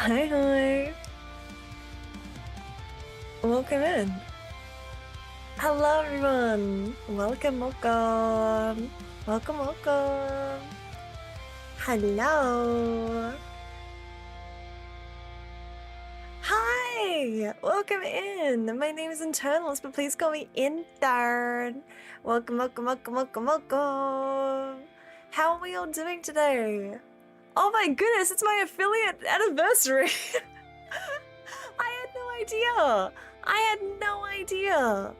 Hi, hi. Welcome in. Hello, everyone. Welcome, welcome. Welcome, welcome. Hello. Hi. Welcome in. My name is Internalist, but please call me Intern. Welcome, welcome, welcome, welcome, welcome. How are we all doing today? Oh my goodness, it's my affiliate anniversary. I had no idea. I had no idea.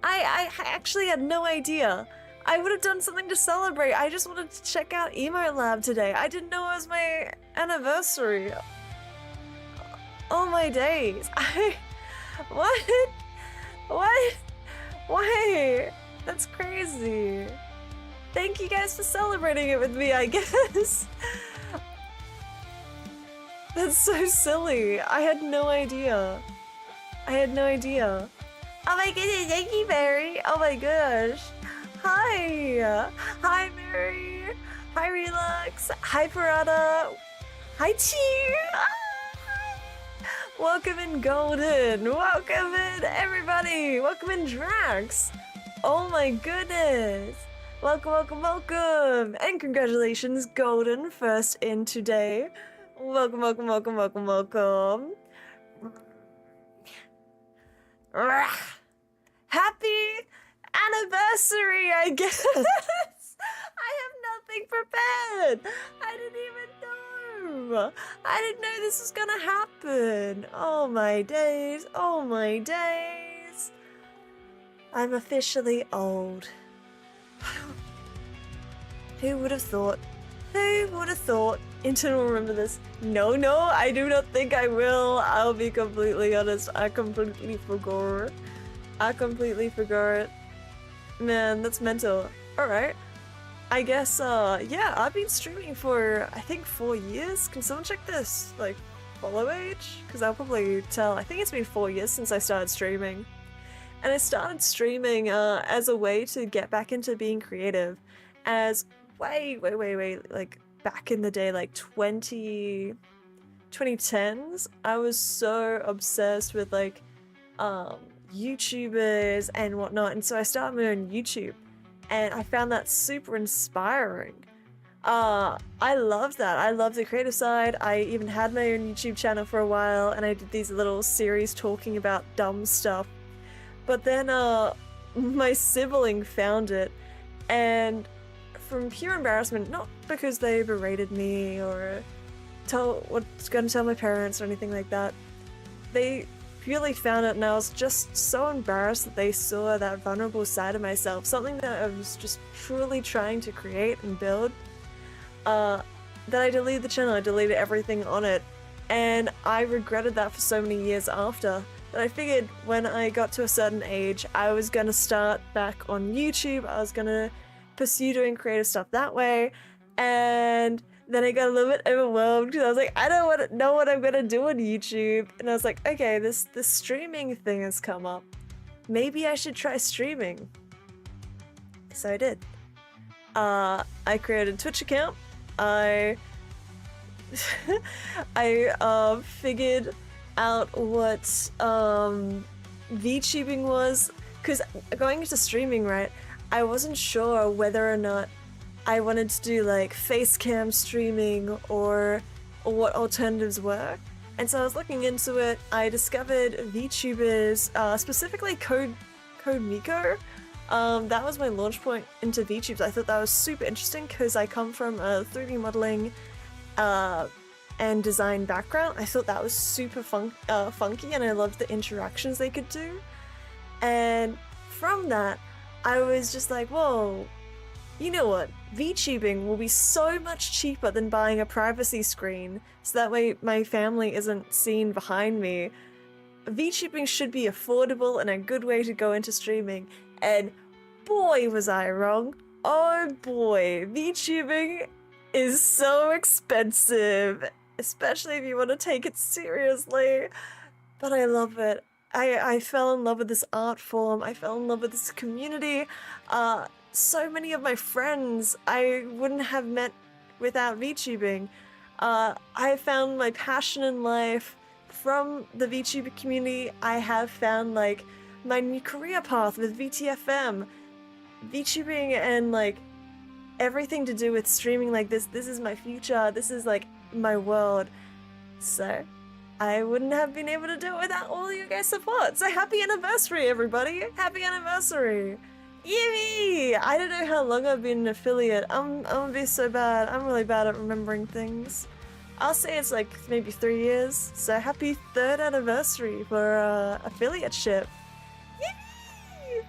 I actually had no idea. I would have done something to celebrate. I just wanted to check out EmoteLab today. I didn't know it was my anniversary. Oh my days. What? What? Why? That's crazy. Thank you guys for celebrating it with me, I guess. That's so silly. I had no idea. I had no idea. Oh my goodness, thank you, Mary. Oh my gosh. Hi. Hi, Mary. Hi, Relux. Hi, Parada. Hi, Cheer. Welcome in, Golden. Welcome in, everybody. Welcome in, Drax. Oh my goodness. Welcome, welcome, welcome. And congratulations, Golden, first in today. Welcome, welcome, welcome, welcome, welcome. Happy anniversary, I guess. I have nothing prepared. I didn't even know. I didn't know this was gonna happen. Oh my days. Oh my days. I'm officially old. Who would have thought? Who would have thought? Intern will remember this. No, I do not think I will. I'll be completely honest. I completely forgot. I completely forgot. Man, that's mental. Alright. I guess, yeah, I've been streaming for, I think, 4 years. Can someone check this, like, follow age? Because I'll probably tell. I think it's been 4 years since I started streaming. And I started streaming as a way to get back into being creative. As way, like, back in the day, like 2010s, I was so obsessed with, like, YouTubers and whatnot, and so I started my own YouTube, and I found that super inspiring. I loved that. I love the creative side. I even had my own YouTube channel for a while, and I did these little series talking about dumb stuff. But then my sibling found it, and from pure embarrassment, not because they berated me or was going to tell my parents or anything like that, they purely found it, and I was just so embarrassed that they saw that vulnerable side of myself, something that I was just truly trying to create and build, that I deleted the channel. I deleted everything on it, and I regretted that for so many years after. But I figured when I got to a certain age, I was gonna start back on YouTube. I was gonna pursue doing creative stuff that way, and then I got a little bit overwhelmed because I was like, I don't know what I'm gonna do on YouTube. And I was like, okay, this streaming thing has come up. Maybe I should try streaming. So I did. I created a Twitch account. I figured out what VTubing was, because going into streaming, right, I wasn't sure whether or not I wanted to do like face cam streaming or what alternatives were. And so I was looking into it. I discovered VTubers, specifically Code Miko. That was my launch point into VTubes. I thought that was super interesting because I come from a 3D modeling and design background. I thought that was super funky, and I loved the interactions they could do. And from that, I was just like, whoa, you know what? VTubing will be so much cheaper than buying a privacy screen, so that way my family isn't seen behind me. VTubing should be affordable and a good way to go into streaming, and boy was I wrong. Oh boy, VTubing is so expensive, especially if you want to take it seriously. But I love it. I fell in love with this art form. I fell in love with this community. So many of my friends I wouldn't have met without VTubing. I found my passion in life from the VTuber community. I have found like my new career path with VTFM, VTubing, and like everything to do with streaming like this. This is my future. This is like my world. So I wouldn't have been able to do it without all you guys' support. So happy anniversary, everybody! Happy anniversary! Yippee! I don't know how long I've been an affiliate. I'm gonna be so bad. I'm really bad at remembering things. I'll say it's like maybe 3 years. So happy 3rd anniversary for affiliateship. Yippee!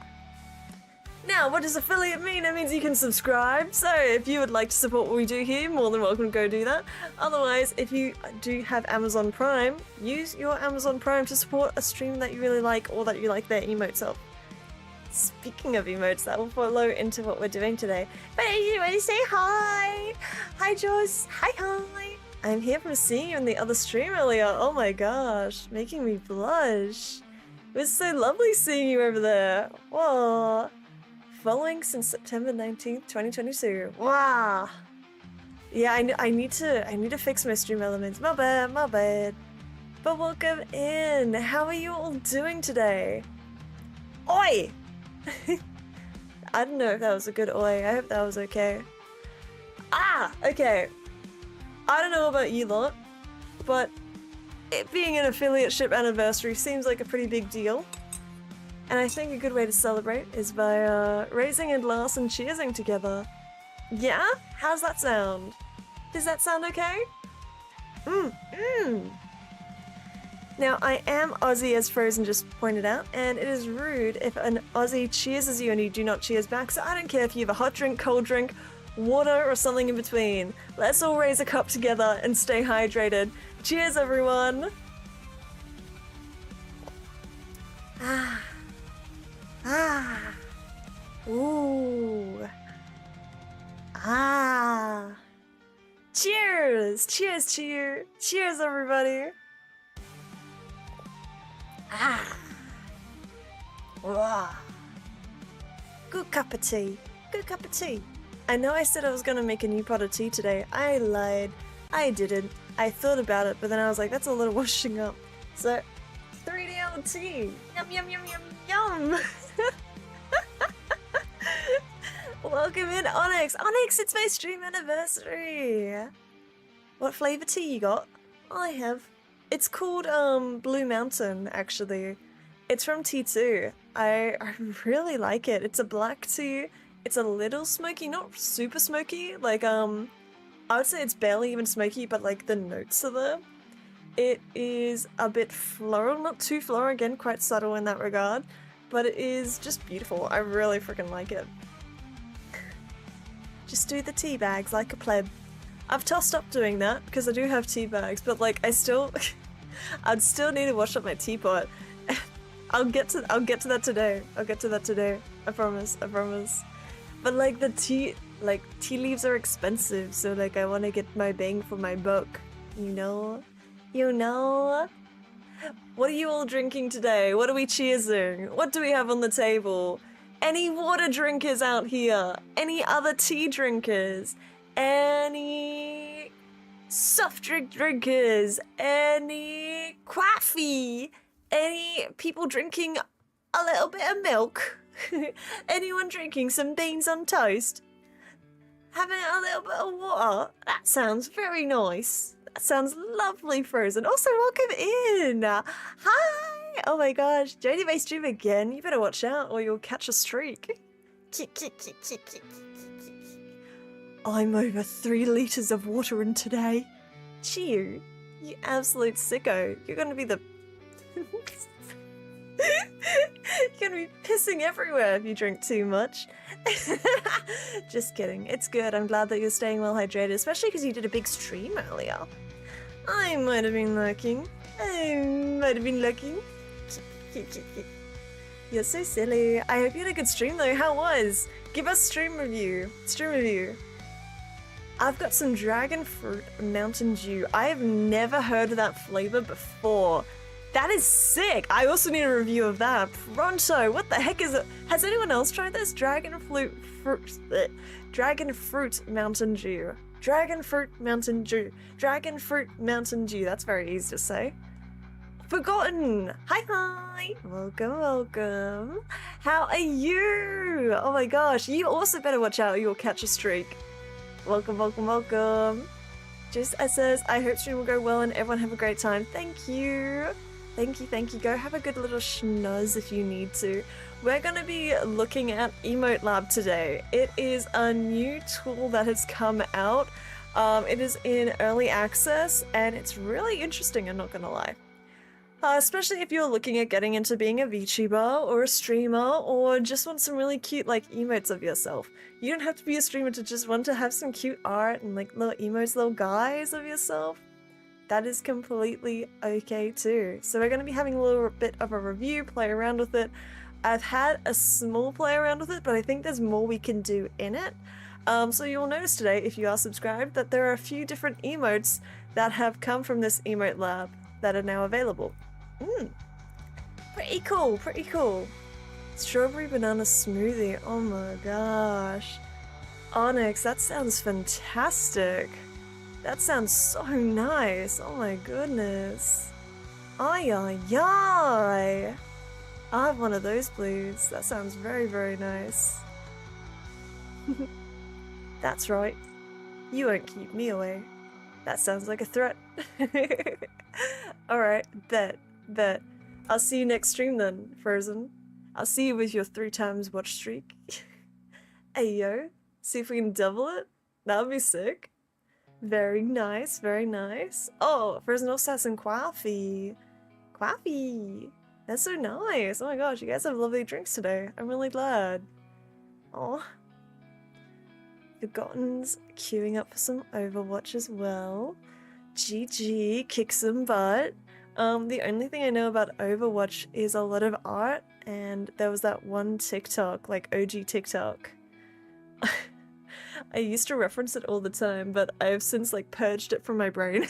Now, what does affiliate mean? It means you can subscribe. So if you would like to support what we do here, more than welcome to go do that. Otherwise, if you do have Amazon Prime, use your Amazon Prime to support a stream that you really like or that you like their emotes of. Speaking of emotes, that will follow into what we're doing today. But anyway, say hi! Hi, Joss. Hi. I'm here from seeing you in the other stream earlier. Oh my gosh, making me blush. It was so lovely seeing you over there. Whoa. Following since September 19th, 2022. Wow. Yeah, I need to fix my stream elements. My bad. But welcome in. How are you all doing today? Oi! I don't know if that was a good oi. I hope that was okay. Okay. I don't know about you lot, but it being an affiliateship anniversary seems like a pretty big deal. And I think a good way to celebrate is by raising a glass and cheersing together. Yeah? How's that sound? Does that sound okay? Now, I am Aussie, as Frozen just pointed out, and it is rude if an Aussie cheerses you and you do not cheers back, so I don't care if you have a hot drink, cold drink, water, or something in between. Let's all raise a cup together and stay hydrated. Cheers, everyone! Ooh. Cheers! Cheers, everybody! Wow. Good cup of tea. I know I said I was gonna make a new pot of tea today. I lied. I didn't. I thought about it, but then I was like, that's a little washing up. So, 3D tea. Yum. Welcome in, Onyx. Onyx, it's my stream anniversary. What flavor tea you got? I have. It's called Blue Mountain, actually. It's from T2. I really like it. It's a black tea. It's a little smoky, not super smoky. Like I would say it's barely even smoky, but like the notes are there. It is a bit floral, not too floral, again, quite subtle in that regard, but it is just beautiful. I really freaking like it. Just do the tea bags like a pleb. I've tossed up doing that because I do have tea bags, but like I'd still need to wash up my teapot. I'll get to that today. I promise. But like the tea leaves are expensive, so like I want to get my bang for my buck. You know. What are you all drinking today? What are we cheersing? What do we have on the table? Any water drinkers out here? Any other tea drinkers? Any soft drink drinkers? Any coffee? Any people drinking a little bit of milk? Anyone drinking some beans on toast? Having a little bit of water? That sounds very nice. That sounds lovely, Frozen. Also, welcome in. Hi. Oh my gosh, Jodie may stream again. You better watch out or you'll catch a streak. I'm over 3 liters of water in today. Cheer, you absolute sicko. You're gonna be the... You're gonna be pissing everywhere if you drink too much. Just kidding. It's good. I'm glad that you're staying well hydrated, especially because you did a big stream earlier. I might have been lurking. You're so silly. I hope you had a good stream though. How was? Give us stream review. I've got some dragon fruit Mountain Dew. I have never heard of that flavor before. That is sick. I also need a review of that. Pronto. What the heck is it? Has anyone else tried this? Dragon fruit Mountain Dew. Dragon Fruit Mountain Dew. Dragon Fruit Mountain Dew. That's very easy to say. Forgotten! Hi, hi! Welcome, welcome. How are you? Oh my gosh, you also better watch out or you'll catch a streak. Welcome, welcome, welcome. Just as says, I hope stream will go well and everyone have a great time. Thank you. Thank you, thank you. Go have a good little schnoz if you need to. We're going to be looking at EmoteLab today. It is a new tool that has come out. It is in early access and it's really interesting, I'm not going to lie. Especially if you're looking at getting into being a VTuber or a streamer or just want some really cute like emotes of yourself. You don't have to be a streamer to just want to have some cute art and like little emotes, little guys of yourself. That is completely okay too. So we're going to be having a little bit of a review, play around with it. I've had a small play around with it, but I think there's more we can do in it. So you'll notice today, if you are subscribed, that there are a few different emotes that have come from this EmoteLab that are now available. Pretty cool, pretty cool. Strawberry banana smoothie, oh my gosh. Onyx, that sounds fantastic. That sounds so nice, oh my goodness. Ay, ay, ay. I'll have one of those, please. That sounds very, very nice. That's right. You won't keep me away. That sounds like a threat. Alright, bet. I'll see you next stream then, Frozen. I'll see you with your 3 times watch streak. Ayo, see if we can double it? That would be sick. Very nice, very nice. Oh, Frozen also has some coffee. Coffee! That's so nice. Oh my gosh, you guys have lovely drinks today. I'm really glad. Oh. Forgotten's queuing up for some Overwatch as well. GG, kick some butt. The only thing I know about Overwatch is a lot of art, and there was that one TikTok, like OG TikTok. I used to reference it all the time, but I've since like purged it from my brain.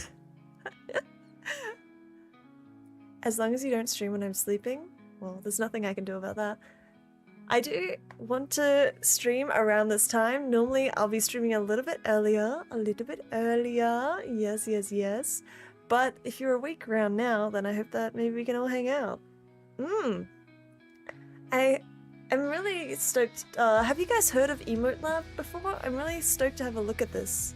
As long as you don't stream when I'm sleeping, well, there's nothing I can do about that. I do want to stream around this time. Normally I'll be streaming a little bit earlier. Yes, yes, yes. But if you're awake around now, then I hope that maybe we can all hang out. I am really stoked. Have you guys heard of EmoteLab before? I'm really stoked to have a look at this.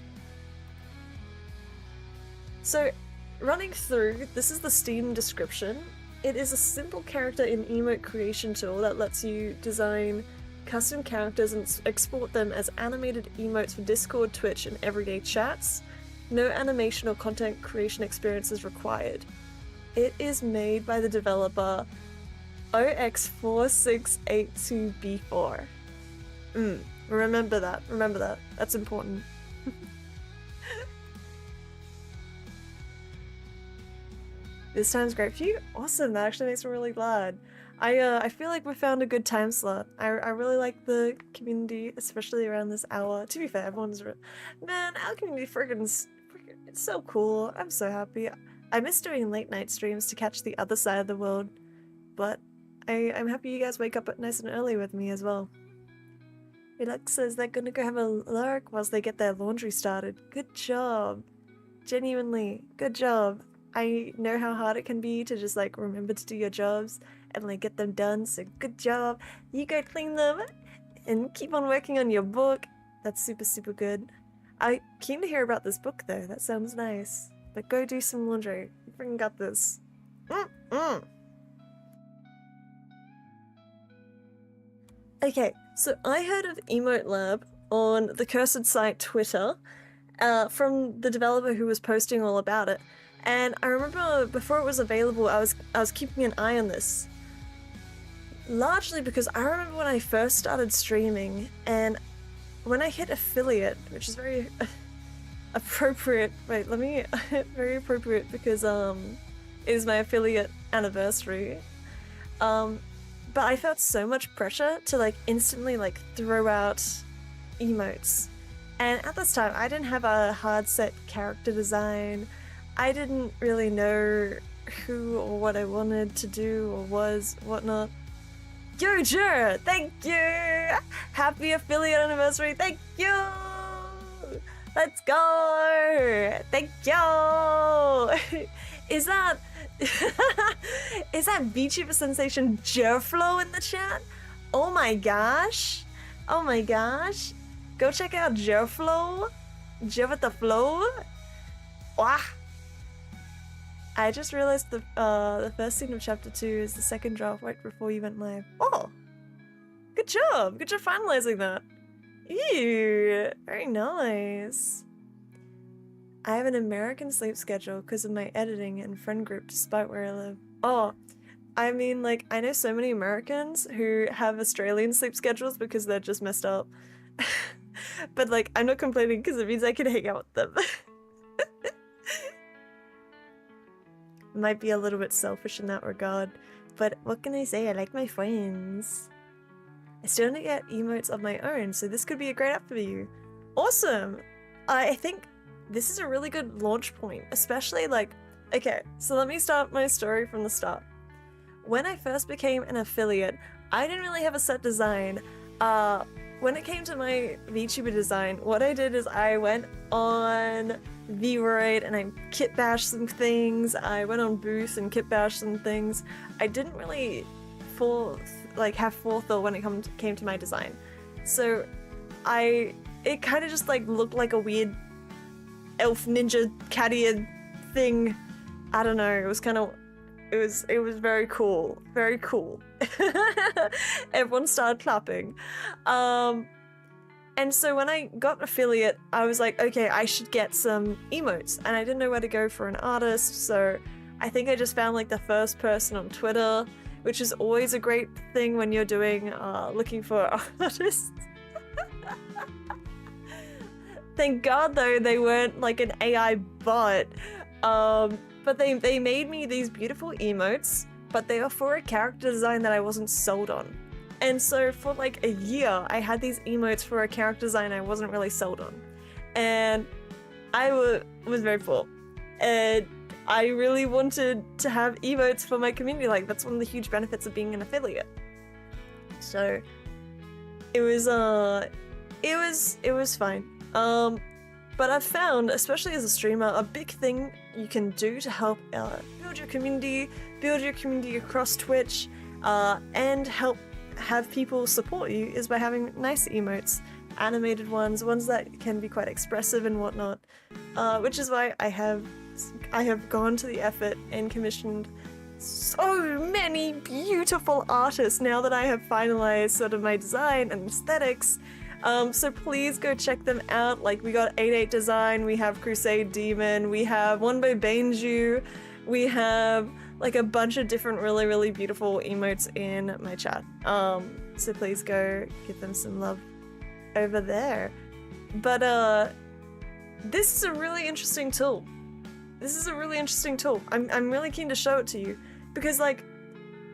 So, running through, this is the Steam description. It is a simple character and emote creation tool that lets you design custom characters and export them as animated emotes for Discord, Twitch, and everyday chats. No animation or content creation experience is required. It is made by the developer OX4682B4. Remember that. Remember that. That's important. This time's great for you? Awesome, that actually makes me really glad. I feel like we found a good time slot. I really like the community, especially around this hour. To be fair, everyone's... Man, our community it's so cool. I'm so happy. I miss doing late night streams to catch the other side of the world, but I'm happy you guys wake up nice and early with me as well. Relax says they're gonna go have a lurk whilst they get their laundry started. Good job. Genuinely, good job. I know how hard it can be to just like remember to do your jobs and like get them done, so good job. You go clean them and keep on working on your book. That's super, super good. I'm keen to hear about this book though, that sounds nice. But go do some laundry. You freaking got this. Okay, so I heard of EmoteLab on the cursed site Twitter from the developer who was posting all about it. And I remember before it was available, I was keeping an eye on this. Largely because I remember when I first started streaming, and when I hit affiliate, which is very appropriate. Wait, let me very appropriate because it is my affiliate anniversary. But I felt so much pressure to like instantly like throw out emotes. And at this time, I didn't have a hard set character design. I didn't really know who or what I wanted to do or whatnot. Yo, sure, thank you! Happy affiliate anniversary, thank you! Let's go! Thank you! Is that is that VTuber sensation Jerflow in the chat? Oh my gosh! Oh my gosh! Go check out Jerflow. Jer with the flow. Wah! I just realized the first scene of chapter 2 is the second draft right before you went live. Oh! Good job! Good job finalizing that. Ew! Very nice. I have an American sleep schedule because of my editing and friend group despite where I live. Oh, I mean, like, I know so many Americans who have Australian sleep schedules because they're just messed up. But, like, I'm not complaining because it means I can hang out with them. Might be a little bit selfish in that regard, but what can I say? I like my friends. I still don't get emotes of my own, so this could be a great app for you. Awesome! I think this is a really good launch point, especially like, okay, so let me start my story from the start. When I first became an affiliate, I didn't really have a set design. When it came to my VTuber design, what I did is I went on Vroid and I kit bashed some things. I went on Booth and kit bashed some things. I didn't really have forethought when it came to my design. So it kind of just like looked like a weird elf ninja cat-eared thing. I don't know, it was kind of, it was very cool. Very cool. Everyone started clapping. And so when I got affiliate, I was like, okay, I should get some emotes. And I didn't know where to go for an artist, so I think I just found like the first person on Twitter, which is always a great thing when you're doing, looking for artists. Thank God though, they weren't like an AI bot. But they made me these beautiful emotes, but they were for a character design that I wasn't sold on. And so for like a year, I had these emotes for a character design I wasn't really sold on. And I was very poor. And I really wanted to have emotes for my community. Like, that's one of the huge benefits of being an affiliate. So it was fine. But I've found, especially as a streamer, a big thing you can do to help build your community across Twitch, and help have people support you is by having nice emotes, animated ones that can be quite expressive and whatnot, which is why I have gone to the effort and commissioned so many beautiful artists now that I have finalized sort of my design and aesthetics. So please go check them out. Like, we got 88 Design, we have Crusade Demon, we have one by Banju, we have like a bunch of different really, really beautiful emotes in my chat. So please go give them some love over there. But this is a really interesting tool. I'm really keen to show it to you because, like,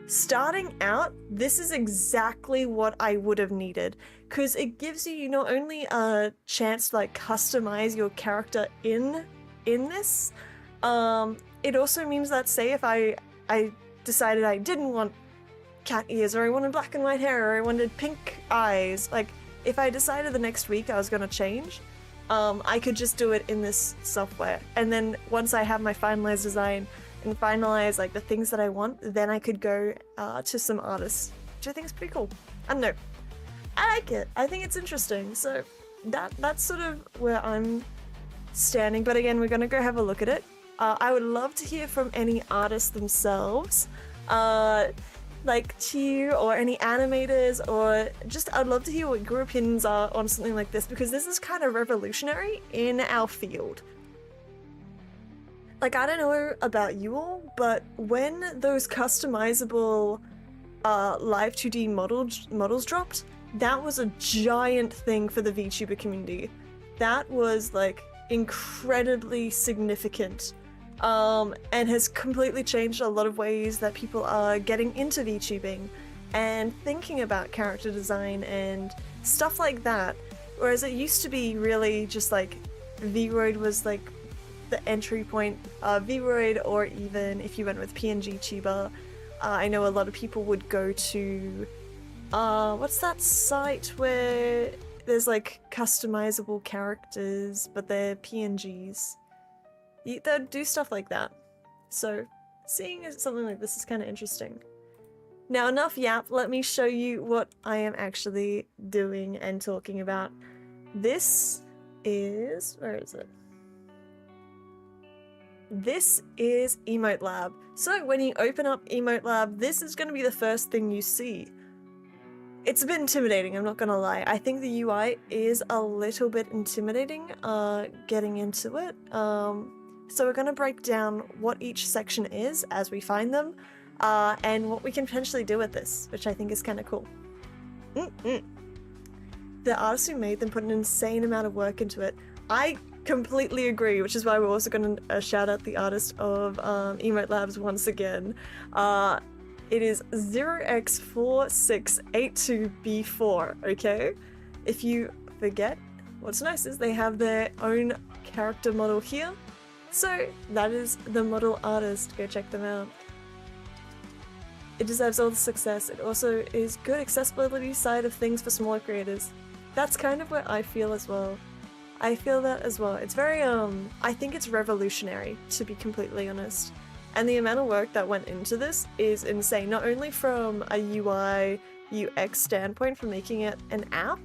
starting out, this is exactly what I would have needed, because it gives you not only a chance to like customize your character in this, it also means that, say if I decided I didn't want cat ears, or I wanted black and white hair, or I wanted pink eyes, like if I decided the next week I was gonna change, I could just do it in this software, and then once I have my finalized design and finalize like the things that I want, then I could go to some artists, which I think is pretty cool. I don't know, I like it. I think it's interesting. So that's sort of where I'm standing. But again, we're gonna go have a look at it. I would love to hear from any artists themselves, like Chiu or any animators, or just I'd love to hear what your opinions are on something like this, because this is kind of revolutionary in our field. Like, I don't know about you all, but when those customizable live 2D models dropped, that was a giant thing for the VTuber community. That was like incredibly significant, and has completely changed a lot of ways that people are getting into VTubing and thinking about character design and stuff like that. Whereas it used to be really just like Vroid was like the entry point. Vroid, or even if you went with PNG Tuber, I know a lot of people would go to what's that site where there's like customizable characters, but they're PNGs. They'll do stuff like that. So seeing something like this is kind of interesting. Now enough yap, let me show you what I am actually doing and talking about. This is, where is it? This is EmoteLab. So when you open up EmoteLab, this is going to be the first thing you see. It's a bit intimidating, I'm not gonna lie. I think the UI is a little bit intimidating getting into it. So we're gonna break down what each section is as we find them, and what we can potentially do with this, which I think is kind of cool. The artist who made them put an insane amount of work into it. I completely agree, which is why we're also going to shout out the artist of EmoteLabs once again. It is 0x4682B4, okay? If you forget, what's nice is they have their own character model here. So that is the model artist, go check them out. It deserves all the success. It also is good accessibility side of things for smaller creators. That's kind of what I feel as well. I feel that as well. It's very, I think it's revolutionary, to be completely honest. And the amount of work that went into this is insane, not only from a UI, UX standpoint for making it an app,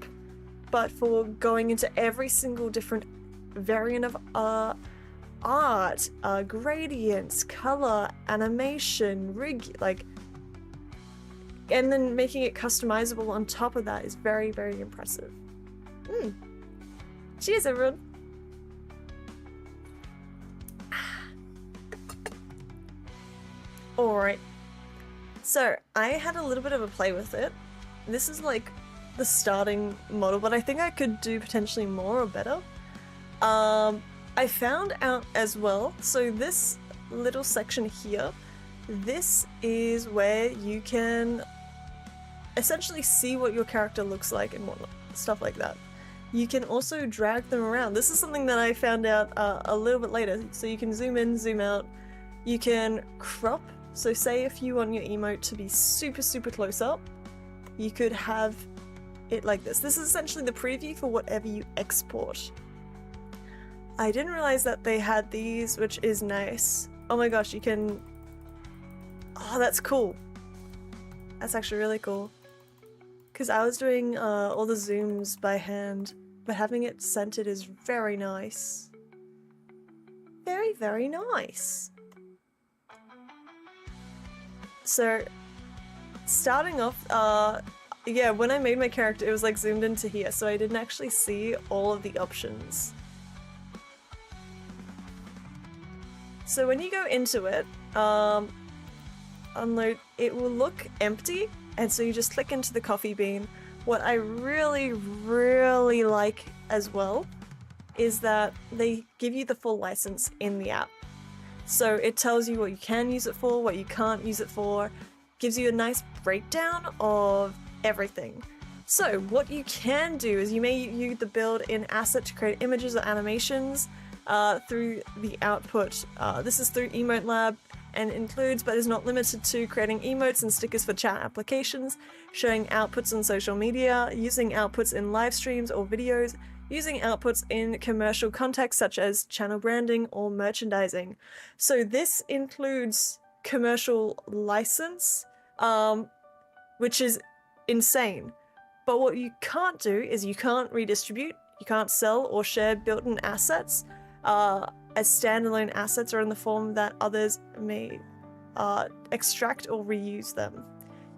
but for going into every single different variant of art, gradients, color, animation, rig, like, and then making it customizable on top of that is very, very impressive. Cheers, everyone! Alright, so I had a little bit of a play with it. This is like the starting model, but I think I could do potentially more or better. I found out as well, so this little section here, this is where you can essentially see what your character looks like and whatnot, stuff like that. You can also drag them around. This is something that I found out a little bit later. So you can zoom in, zoom out. You can crop. So say if you want your emote to be super, super close up, you could have it like this. This is essentially the preview for whatever you export. I didn't realize that they had these, which is nice. Oh my gosh, you can... Oh, that's cool. That's actually really cool. Because I was doing all the zooms by hand, but having it centered is very nice. Very, very nice. So, starting off, yeah, when I made my character, it was like zoomed into here, so I didn't actually see all of the options. So when you go into it, unload, it will look empty, and so you just click into the coffee bean. What I really, really like as well is that they give you the full license in the app. So it tells you what you can use it for, what you can't use it for, gives you a nice breakdown of everything. So what you can do is you may use the built-in asset to create images or animations through the output. This is through EmoteLab and includes but is not limited to creating emotes and stickers for chat applications, showing outputs on social media, using outputs in live streams or videos, using outputs in commercial contexts such as channel branding or merchandising. So this includes commercial license, which is insane. But what you can't do is you can't redistribute, you can't sell or share built-in assets as standalone assets or in the form that others may extract or reuse them.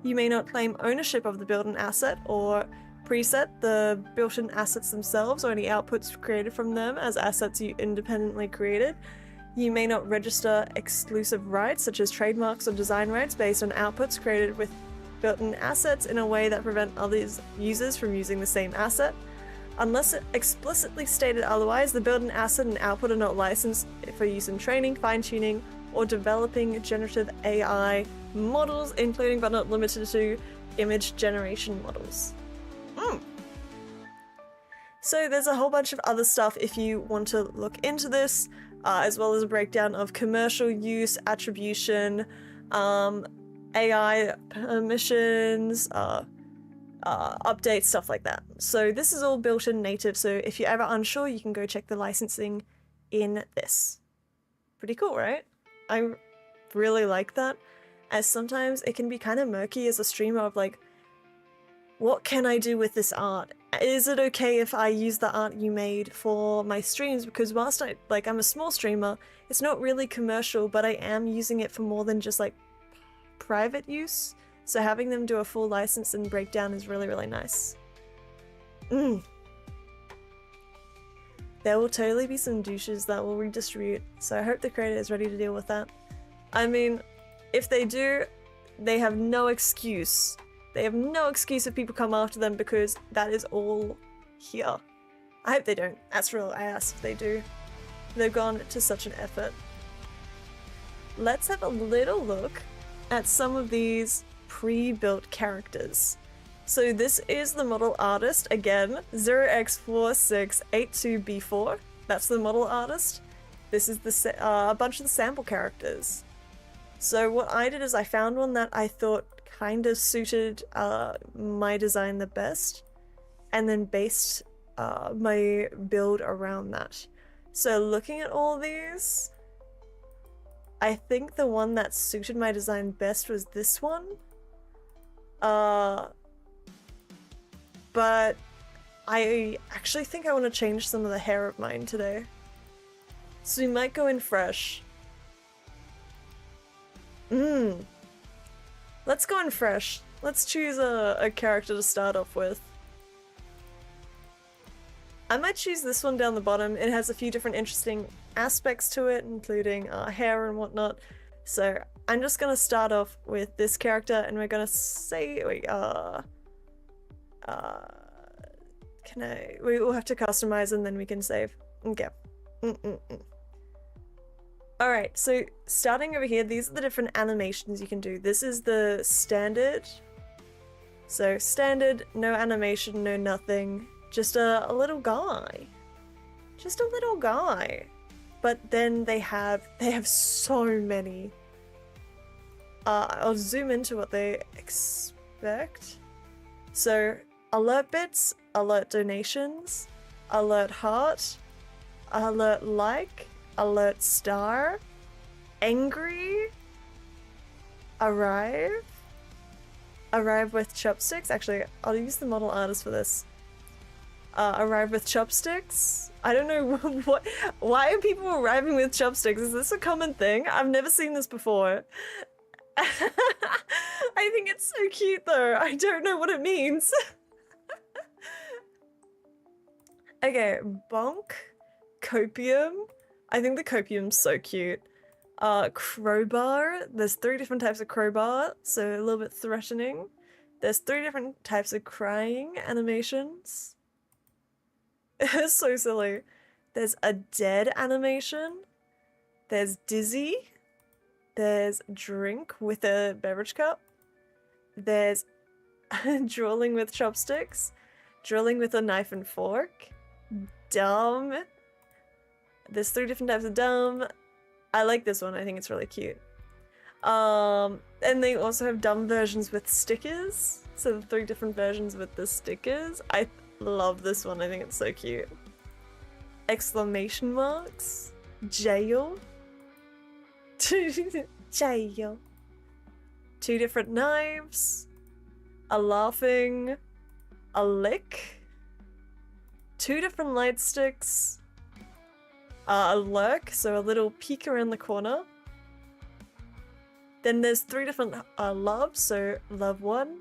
You may not claim ownership of the built-in asset or preset the built-in assets themselves or any outputs created from them as assets you independently created. You may not register exclusive rights such as trademarks or design rights based on outputs created with built-in assets in a way that prevent other users from using the same asset. Unless explicitly stated otherwise, the built-in asset and output are not licensed for use in training, fine-tuning, or developing generative AI models, including but not limited to image generation models. So there's a whole bunch of other stuff if you want to look into this, as well as a breakdown of commercial use, attribution, AI permissions, updates, stuff like that. So this is all built in native, so if you're ever unsure, you can go check the licensing in this. Pretty cool, right? I really like that, as sometimes it can be kind of murky as a streamer of like, what can I do with this art? Is it okay if I use the art you made for my streams? Because whilst I'm a small streamer, it's not really commercial, but I am using it for more than just like private use. So having them do a full license and breakdown is really, really nice. There will totally be some douches that will redistribute, so I hope the creator is ready to deal with that. I mean, if they do, they have no excuse. They have no excuse if people come after them, because that is all here. I hope they don't. That's real ass if they do. They've gone to such an effort. Let's have a little look at some of these pre-built characters. So this is the model artist, again, 0x4682b4. That's the model artist. This is a bunch of the sample characters. So what I did is I found one that I thought kind of suited my design the best, and then based my build around that. So looking at all these, I think the one that suited my design best was this one. But I actually think I want to change some of the hair of mine today. So we might go in fresh. Let's go in fresh. Let's choose a character to start off with. I might choose this one down the bottom. It has a few different interesting aspects to it, including hair and whatnot. So I'm just gonna start off with this character, and we're gonna say, we will have to customize and then we can save. Okay. Alright, so starting over here, these are the different animations you can do. This is the standard. So standard, no animation, no nothing. Just a little guy. Just a little guy. But then they have so many. I'll zoom into what they expect. So alert bits, alert donations, alert heart, alert like, alert star, angry, arrive with chopsticks. Actually, I'll use the model artist for this. Arrive with chopsticks. I don't know why are people arriving with chopsticks? Is this a common thing? I've never seen this before. I think it's so cute though. I don't know what it means. Okay, bonk, copium. I think the copium's so cute. Crowbar. There's 3 different types of crowbar, so a little bit threatening. There's 3 different types of crying animations. It's so silly. There's a dead animation. There's dizzy. There's drink with a beverage cup. There's drooling with chopsticks. Drooling with a knife and fork. Dumb. There's 3 different types of dumb. I like this one. I think it's really cute. And they also have dumb versions with stickers. So the 3 different versions with the stickers. I love this one. I think it's so cute. Exclamation marks. Jail. Jail. 2 different knives. A laughing. A lick. 2 different light sticks. A lurk, so a little peek around the corner. Then there's 3 different loves, so love 1,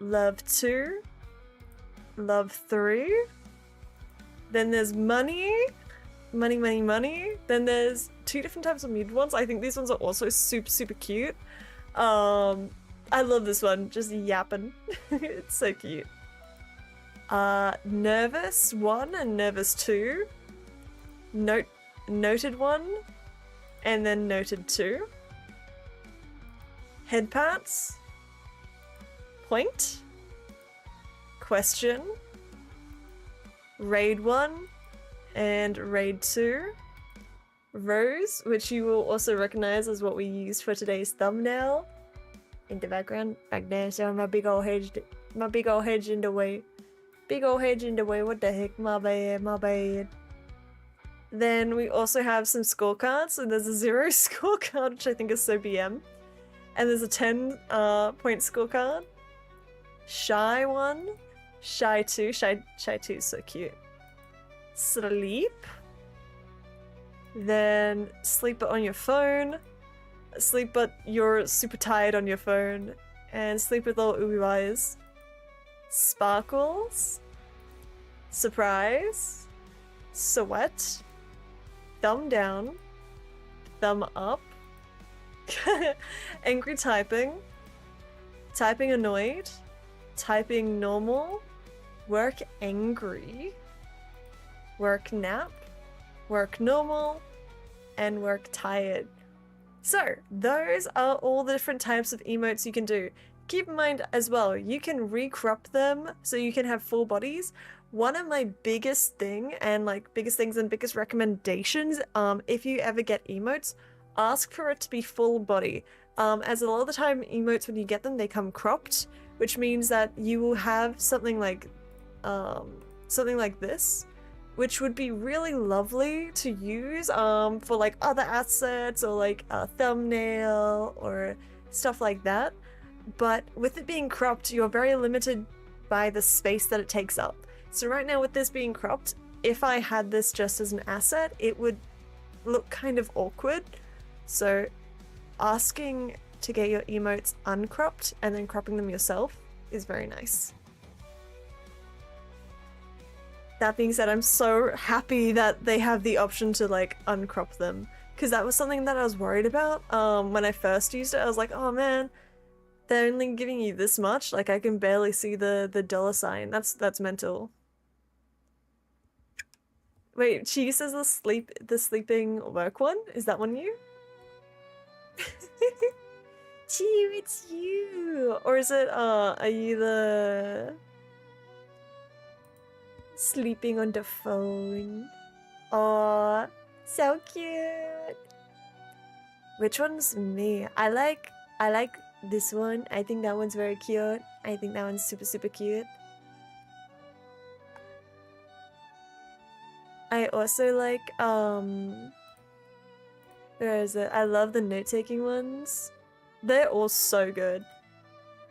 love 2, love 3. Then there's money, money, money, money. Then there's 2 different types of muted ones. I think these ones are also super, super cute. I love this one, just yapping. It's so cute. Nervous 1 and nervous 2. Noted 1 and then noted 2. Head pats. Point. Question. Raid 1 and raid 2. Rose, which you will also recognize as what we used for today's thumbnail. In the background, back there, showing my big old head. My big old head's in the way. Big old head's in the way, what the heck, my bad, my bad. Then we also have some scorecards, so there's a 0 scorecard, which I think is so BM. And there's a 10 point scorecard. Shy 1, Shy 2, Shy 2 is so cute. Sleep. Then sleep but on your phone. Sleep but you're super tired on your phone. And sleep with all ooey eyes. Sparkles. Surprise. Sweat. Thumb down. Thumb up. Angry typing. Typing annoyed. Typing normal. Work angry. Work nap. Work normal. And work tired. So, those are all the different types of emotes you can do. Keep in mind as well, you can recrop them so you can have full bodies. One of my biggest things and biggest recommendations, if you ever get emotes, ask for it to be full body. As a lot of the time emotes, when you get them, they come cropped, which means that you will have something like this, which would be really lovely to use for like other assets or like a thumbnail or stuff like that. But with it being cropped, you're very limited by the space that it takes up. So right now with this being cropped, if I had this just as an asset, it would look kind of awkward. So asking to get your emotes uncropped and then cropping them yourself is very nice. That being said, I'm so happy that they have the option to like uncrop them, because that was something that I was worried about when I first used it. I was like, oh man, they're only giving you this much, like I can barely see the $sign. That's mental. Wait, she uses the sleeping work one? Is that one you? Chew, it's you! Or is it, are you the... sleeping on the phone? Aw, so cute! Which one's me? I like this one. I think that one's very cute. I think that one's super, super cute. I also like, where is it? I love the note-taking ones. They're all so good.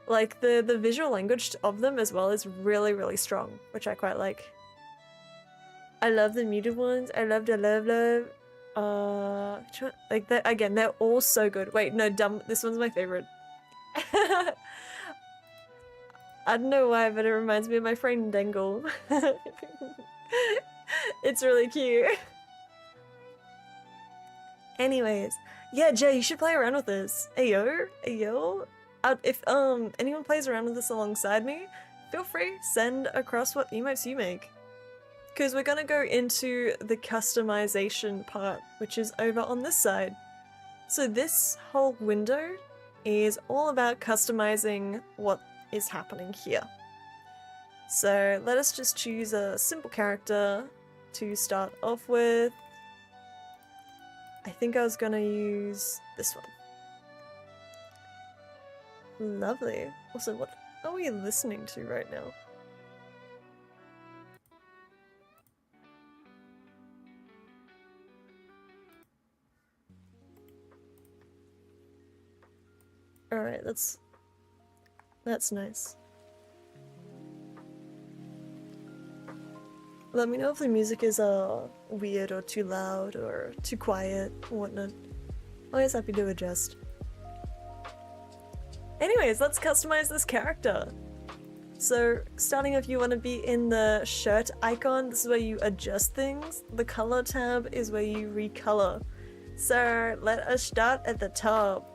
Like, the visual language of them as well is really, really strong, which I quite like. I love the muted ones. I love the love. Like, again, they're all so good. Wait, no, this one's my favorite. I don't know why, but it reminds me of my friend Dengle. It's really cute. Anyways, yeah, Jay, you should play around with this. Ayo. If anyone plays around with this alongside me, feel free, send across what emotes you make. Because we're gonna go into the customization part, which is over on this side. So this whole window is all about customizing what is happening here. So let us just choose a simple character to start off with. I think I was gonna use this one. Lovely. Also, what are we listening to right now? Alright, that's nice. Let me know if the music is weird or too loud or too quiet or whatnot. Always happy to adjust. Anyways, let's customize this character. So, starting off, you want to be in the shirt icon. This is where you adjust things. The color tab is where you recolor. So, let us start at the top.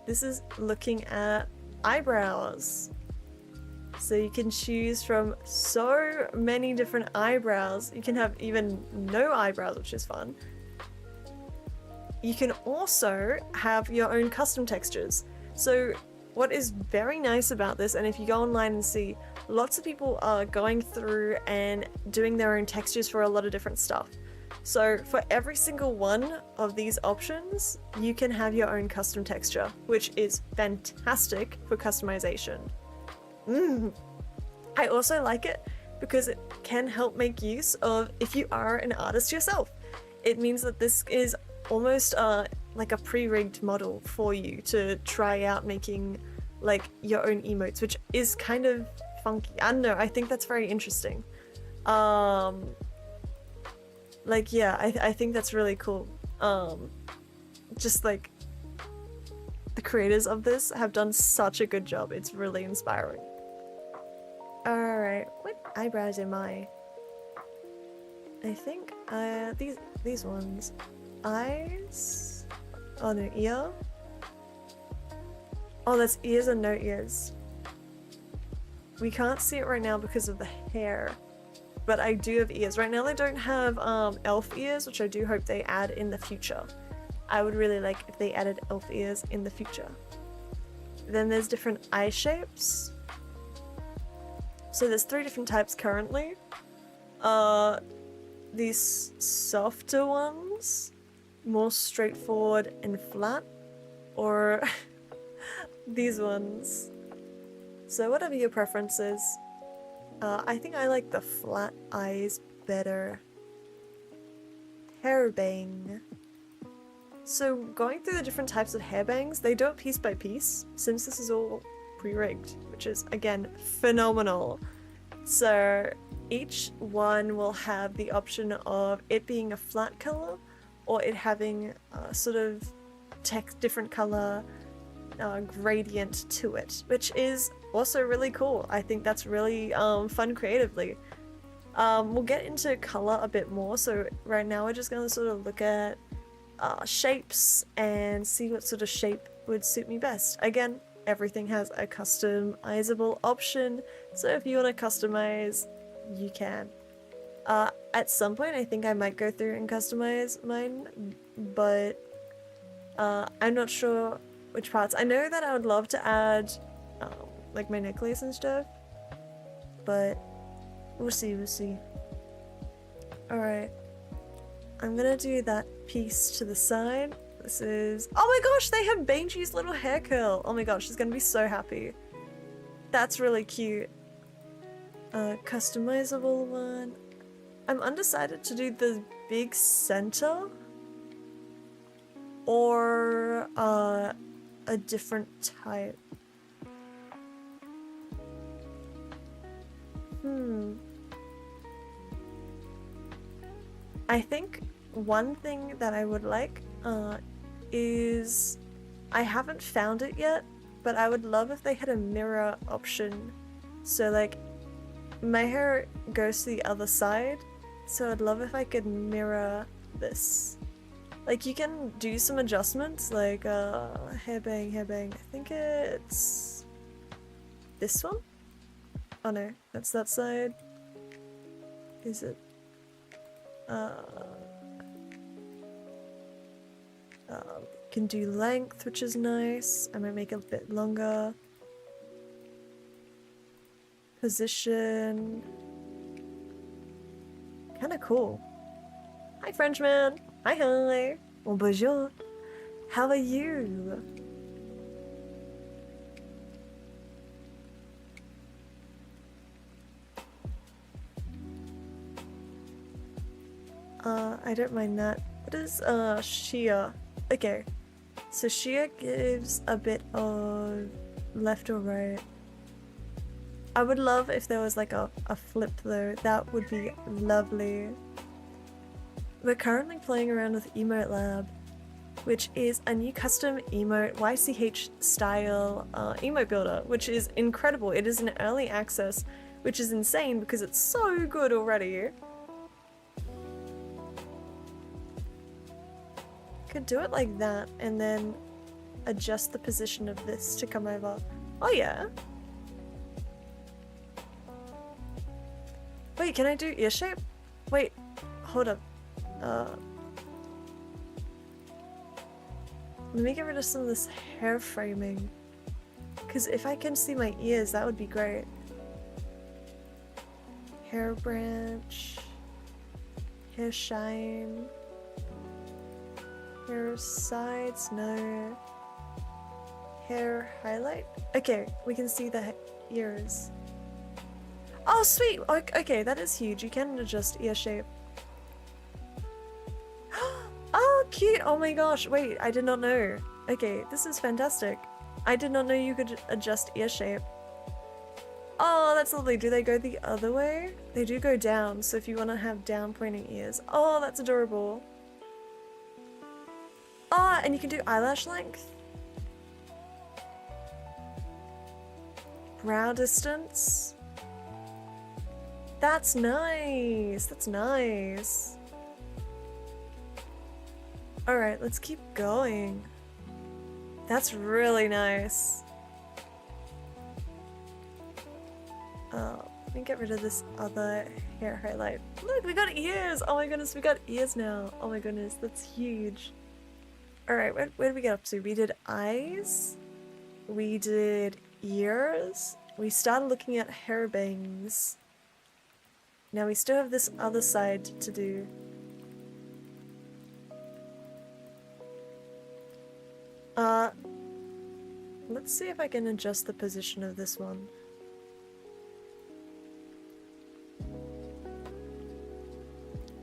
This is looking at eyebrows. So you can choose from so many different eyebrows. You can have even no eyebrows, which is fun. You can also have your own custom textures. So what is very nice about this, and if you go online and see, lots of people are going through and doing their own textures for a lot of different stuff. So for every single one of these options, you can have your own custom texture, which is fantastic for customization. I also like it because it can help make use of if you are an artist yourself. It means that this is almost like a pre-rigged model for you to try out making like your own emotes, which is kind of funky. I don't know, I think that's very interesting. Like, yeah, I think that's really cool. Just like the creators of this have done such a good job. It's really inspiring. Alright, what eyebrows am I? I think these ones. Eyes? Oh no, ear? Oh, that's ears and no ears. We can't see it right now because of the hair, but I do have ears. Right now they don't have elf ears, which I do hope they add in the future. I would really like if they added elf ears in the future. Then there's different eye shapes. So there's 3 different types currently. These softer ones, more straightforward and flat, or these ones. So whatever your preference is. I think I like the flat eyes better. Hairbang. So going through the different types of hairbangs, they do it piece by piece, since this is all pre-rigged, which is, again, phenomenal. So each one will have the option of it being a flat color, or it having a sort of different color gradient to it, which is also really cool. I think that's really fun creatively. We'll get into color a bit more, so right now we're just going to sort of look at shapes and see what sort of shape would suit me best. Again, everything has a customizable option, so if you want to customize, you can. At some point I think I might go through and customize mine, but I'm not sure which parts. I know that I would love to add like my necklace and stuff, but we'll see. Alright, I'm gonna do that piece to the side. This is, oh my gosh, they have Benji's little hair curl. Oh my gosh, she's gonna be so happy. That's really cute. Customizable one. I'm undecided to do the big center or a different type. I think one thing that I would like is, I haven't found it yet, but I would love if they had a mirror option. So like, my hair goes to the other side, so I'd love if I could mirror this. Like, you can do some adjustments, like hairbang. I think it's this one? Oh no, that's that side. Is it? Can do length, which is nice. I might make it a bit longer. Position. Kinda cool. Hi, Frenchman. Hi. Bon bonjour. How are you? I don't mind that. What is sheer? Okay, so sheer gives a bit of left or right. I would love if there was like a flip though. That would be lovely. We're currently playing around with EmoteLab, which is a new custom emote YCH style emote builder, which is incredible. It is in early access, which is insane because it's so good already. Could do it like that and then adjust the position of this to come over. Oh yeah. Wait, can I do ear shape? Wait, hold up. Let me get rid of some of this hair framing. Because if I can see my ears, that would be great. Hair branch. Hair shine. Hair sides, no. Hair highlight? Okay, we can see the ears. Oh, sweet! Okay, that is huge. You can adjust ear shape. Oh, cute! Oh my gosh, wait, I did not know. Okay, this is fantastic. I did not know you could adjust ear shape. Oh, that's lovely. Do they go the other way? They do go down, so if you want to have down pointing ears. Oh, that's adorable. Oh, and you can do eyelash length. Brow distance. That's nice. That's nice. Alright, let's keep going. That's really nice. Let me get rid of this other hair highlight. Look, we got ears! Oh my goodness, we got ears now. Oh my goodness, that's huge. Alright, where did we get up to? We did eyes. We did ears. We started looking at hair bangs. Now we still have this other side to do. Let's see if I can adjust the position of this one.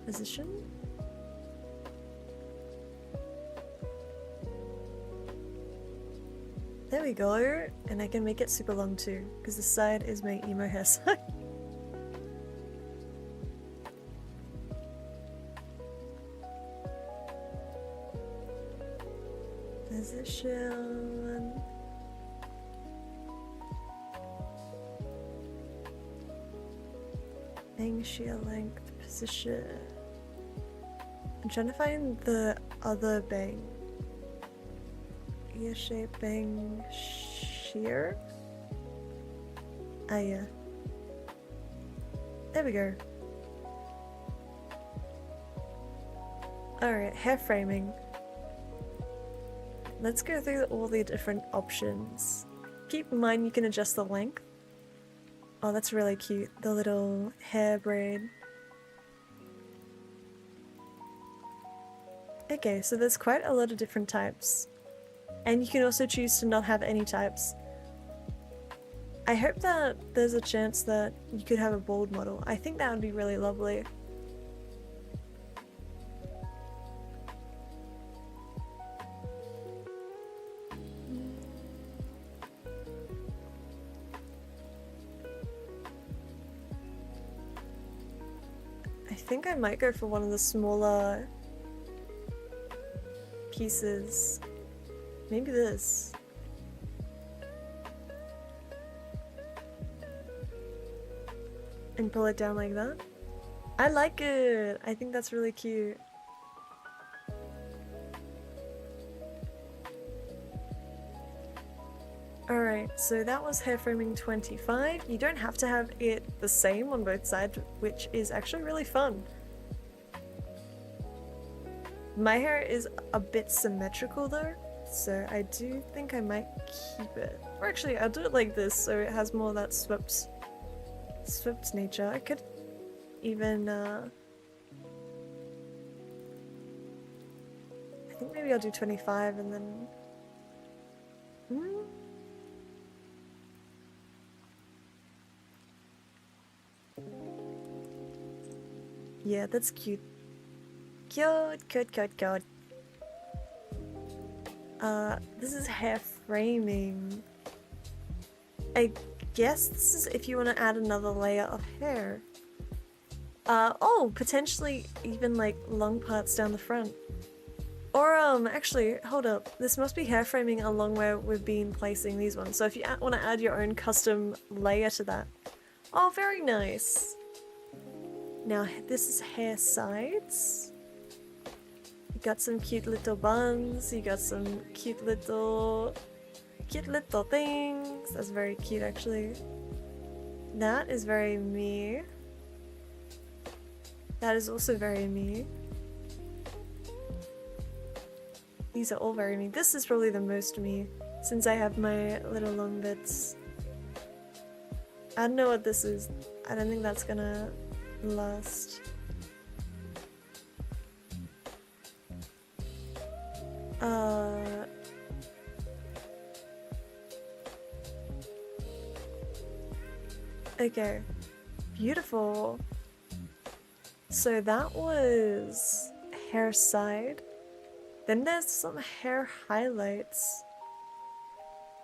Position? There we go, and I can make it super long too, because this side is my emo hair side. Position. Bang shear length position. I'm trying to find the other bang. Ear shape bang shear? Ah yeah. There we go. Alright, hair framing. Let's go through all the different options. Keep in mind you can adjust the length. Oh, that's really cute. The little hair braid. Okay, so there's quite a lot of different types. And you can also choose to not have any types. I hope that there's a chance that you could have a bald model. I think that would be really lovely. I think I might go for one of the smaller pieces. Maybe this. And pull it down like that. I like it! I think that's really cute. Alright, so that was hair framing 25. You don't have to have it the same on both sides, which is actually really fun. My hair is a bit symmetrical though, so I do think I might keep it. Or actually, I'll do it like this so it has more of that swept nature. I could even, I think maybe I'll do 25 and then... Yeah, that's cute. Cute. This is hair framing. I guess this is if you want to add another layer of hair. Oh, potentially even like long parts down the front. Or actually, hold up. This must be hair framing along where we've been placing these ones. So if you want to add your own custom layer to that. Oh, very nice. Now this is hair sides. You got some cute little buns. You got some cute little things. That's very cute actually. That is very me. That is also very me. These are all very me. This is probably the most me since I have my little long bits. I don't know what this is. I don't think that's gonna last. Okay, beautiful. So that was hair side. Then there's some hair highlights.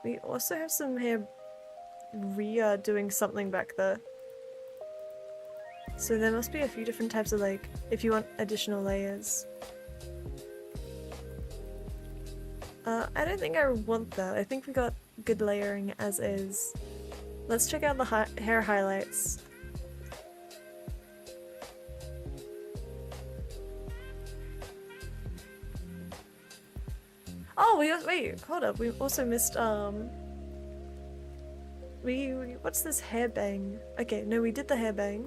We also have some hair rear doing something back there. So there must be a few different types of, like, if you want additional layers. I don't think I want that. I think we got good layering as is. Let's check out the hair highlights. Oh, wait, hold up. We also missed, what's this hair bang? Okay, no, we did the hair bang.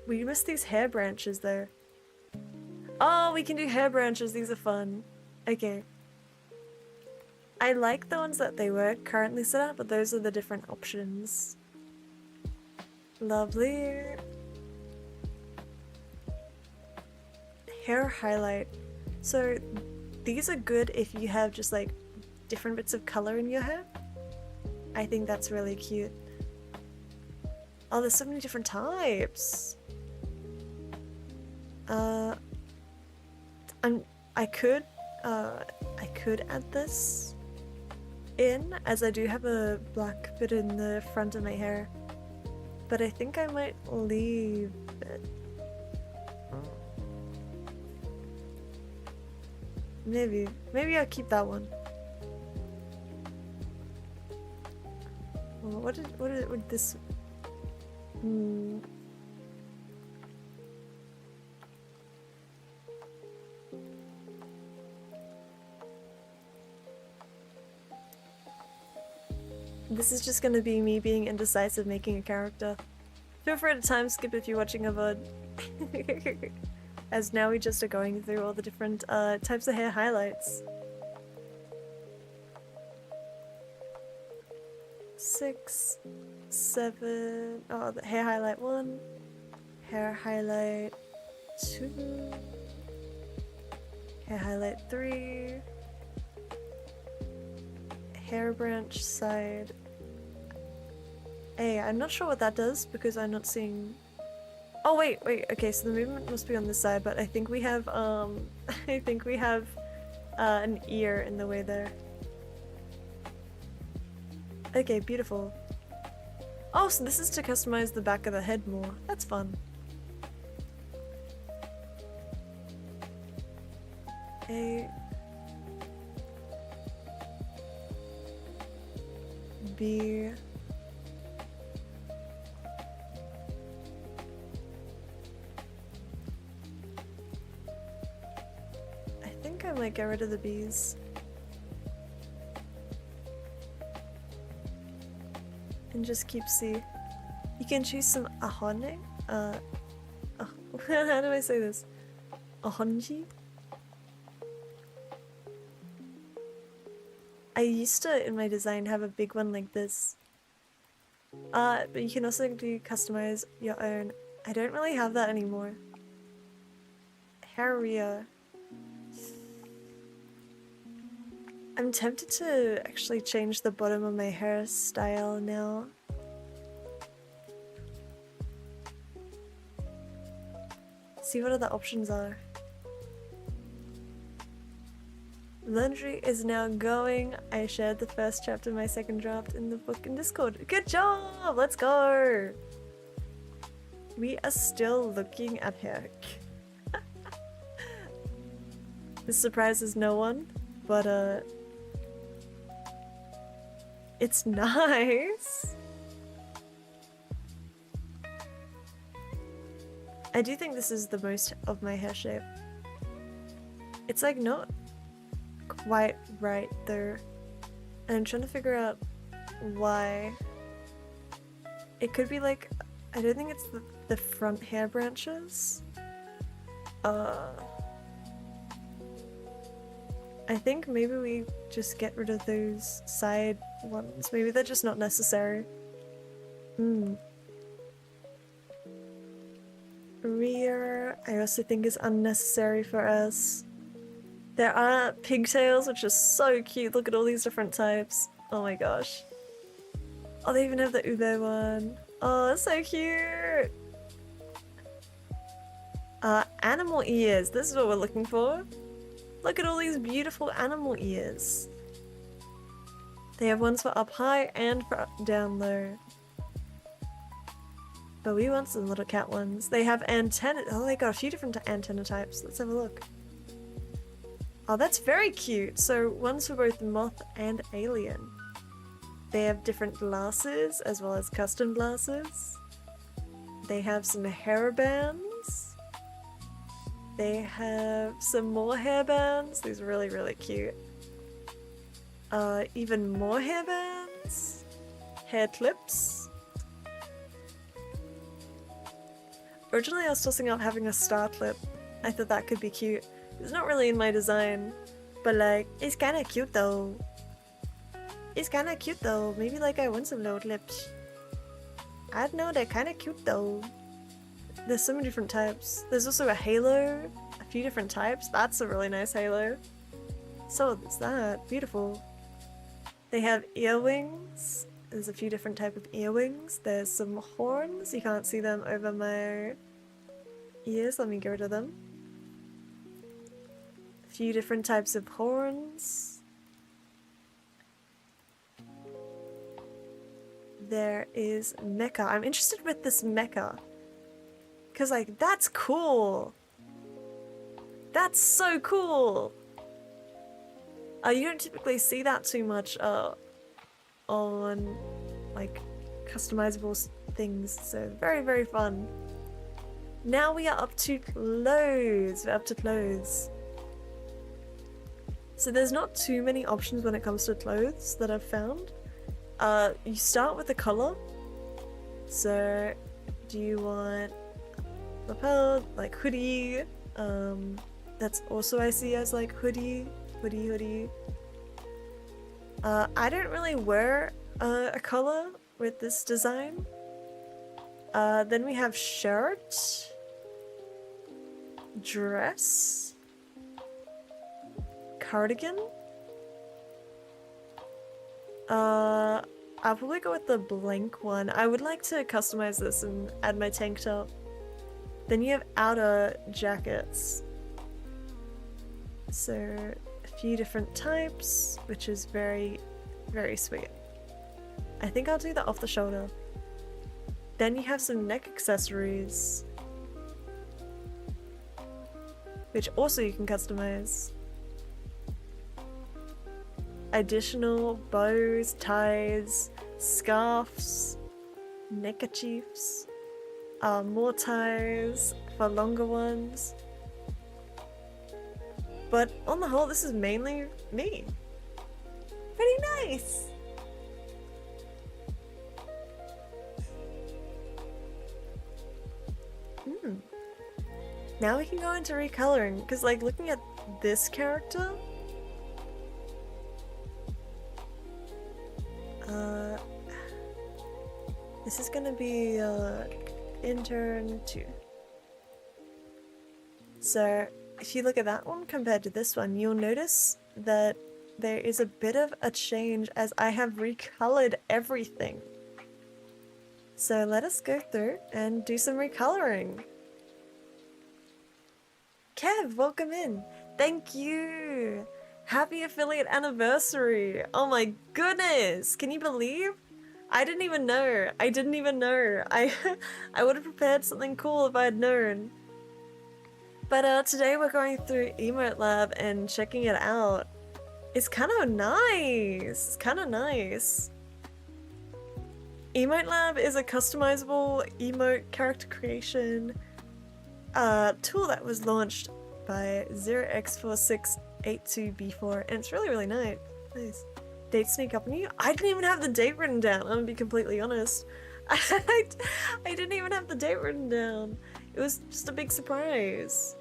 We missed these hair branches though. Oh, we can do hair branches. These are fun. Okay. I like the ones that they were currently set up, but those are the different options. Lovely. Hair highlight. So these are good if you have just like different bits of color in your hair. I think that's really cute. Oh, there's so many different types. I could add this in, as I do have a black bit in the front of my hair, but I think I might leave it. Maybe I'll keep that one. What would this? This is just gonna be me being indecisive making a character. Feel free to time skip if you're watching a VOD. As now we just are going through all the different types of hair highlights. 6, 7, oh, the hair highlight 1, hair highlight 2, hair highlight 3, hair branch side. Hey, I'm not sure what that does because I'm not seeing. Oh wait, okay, so the movement must be on this side, but I think we have I think we have an ear in the way there. Okay, beautiful. Oh, so this is to customize the back of the head more. That's fun. A B I think I might get rid of the B's. And just keep C. You can choose some ahone. Oh, how do I say this? Ahonji? I used to, in my design, have a big one like this. But you can also customize your own. I don't really have that anymore. Haria. I'm tempted to actually change the bottom of my hairstyle now. See what other options are. Laundry is now going. I shared the first chapter of my second draft in the book in Discord. Good job! Let's go! We are still looking at hair. This surprises no one, but it's nice. I do think this is the most of my hair shape. It's like not quite right though. And I'm trying to figure out why. It could be like, I don't think it's the front hair branches. I think maybe we just get rid of those side ones. Maybe they're just not necessary. Rear, I also think is unnecessary for us. There are pigtails, which is so cute. Look at all these different types. Oh my gosh. Oh, they even have the ube one. Oh, that's so cute. Animal ears. This is what we're looking for. Look at all these beautiful animal ears. They have ones for up high and for down low. But we want some little cat ones. They have antenna. Oh, they got a few different antenna types. Let's have a look. Oh, that's very cute. So one's for both moth and alien. They have different glasses as well as custom glasses. They have some hairbands. They have some more hairbands. These are really, really cute. Even more hairbands. Hair clips. Originally I was tossing up having a star clip. I thought that could be cute. It's not really in my design, but like, it's kinda cute though. It's kinda cute though. Maybe like I want some little clips. I don't know, they're kinda cute though. There's so many different types. There's also a halo, a few different types. That's a really nice halo. So there's that, beautiful. They have earwings. There's a few different type of earwings. There's some horns. You can't see them over my ears. Let me get rid of them. A few different types of horns. There is mecha. I'm interested with this mecha. Because, like, that's cool. That's so cool. You don't typically see that too much on, like, customizable things. So, very, very fun. Now we are up to clothes. We're up to clothes. So there's not too many options when it comes to clothes that I've found. You start with the color. So, do you want lapel, like hoodie? That's also I see as like hoodie. I don't really wear a color with this design. Then we have shirt, dress, cardigan. I'll probably go with the blank one. I would like to customize this and add my tank top. Then you have outer jackets. So a few different types, which is very, very sweet. I think I'll do that off the shoulder. Then you have some neck accessories, which also you can customize. Additional bows, ties, scarves, neckerchiefs, more ties for longer ones. But on the whole, this is mainly me. Pretty nice! Now we can go into recoloring, because like looking at this character, this is gonna be intern 2. So if you look at that one compared to this one, you'll notice that there is a bit of a change as I have recolored everything. So let us go through and do some recoloring. Kev, welcome in. Thank you. Happy affiliate anniversary. Oh my goodness. Can you believe? I didn't even know. I didn't even know. I would have prepared something cool if I had known. But today we're going through EmoteLab and checking it out. It's kind of nice. It's kind of nice. EmoteLab is a customizable emote character creation tool that was launched by 0x4682b4, and it's really, really nice. Date sneak up on you? I didn't even have the date written down, I'm gonna be completely honest. I didn't even have the date written down. It was just a big surprise.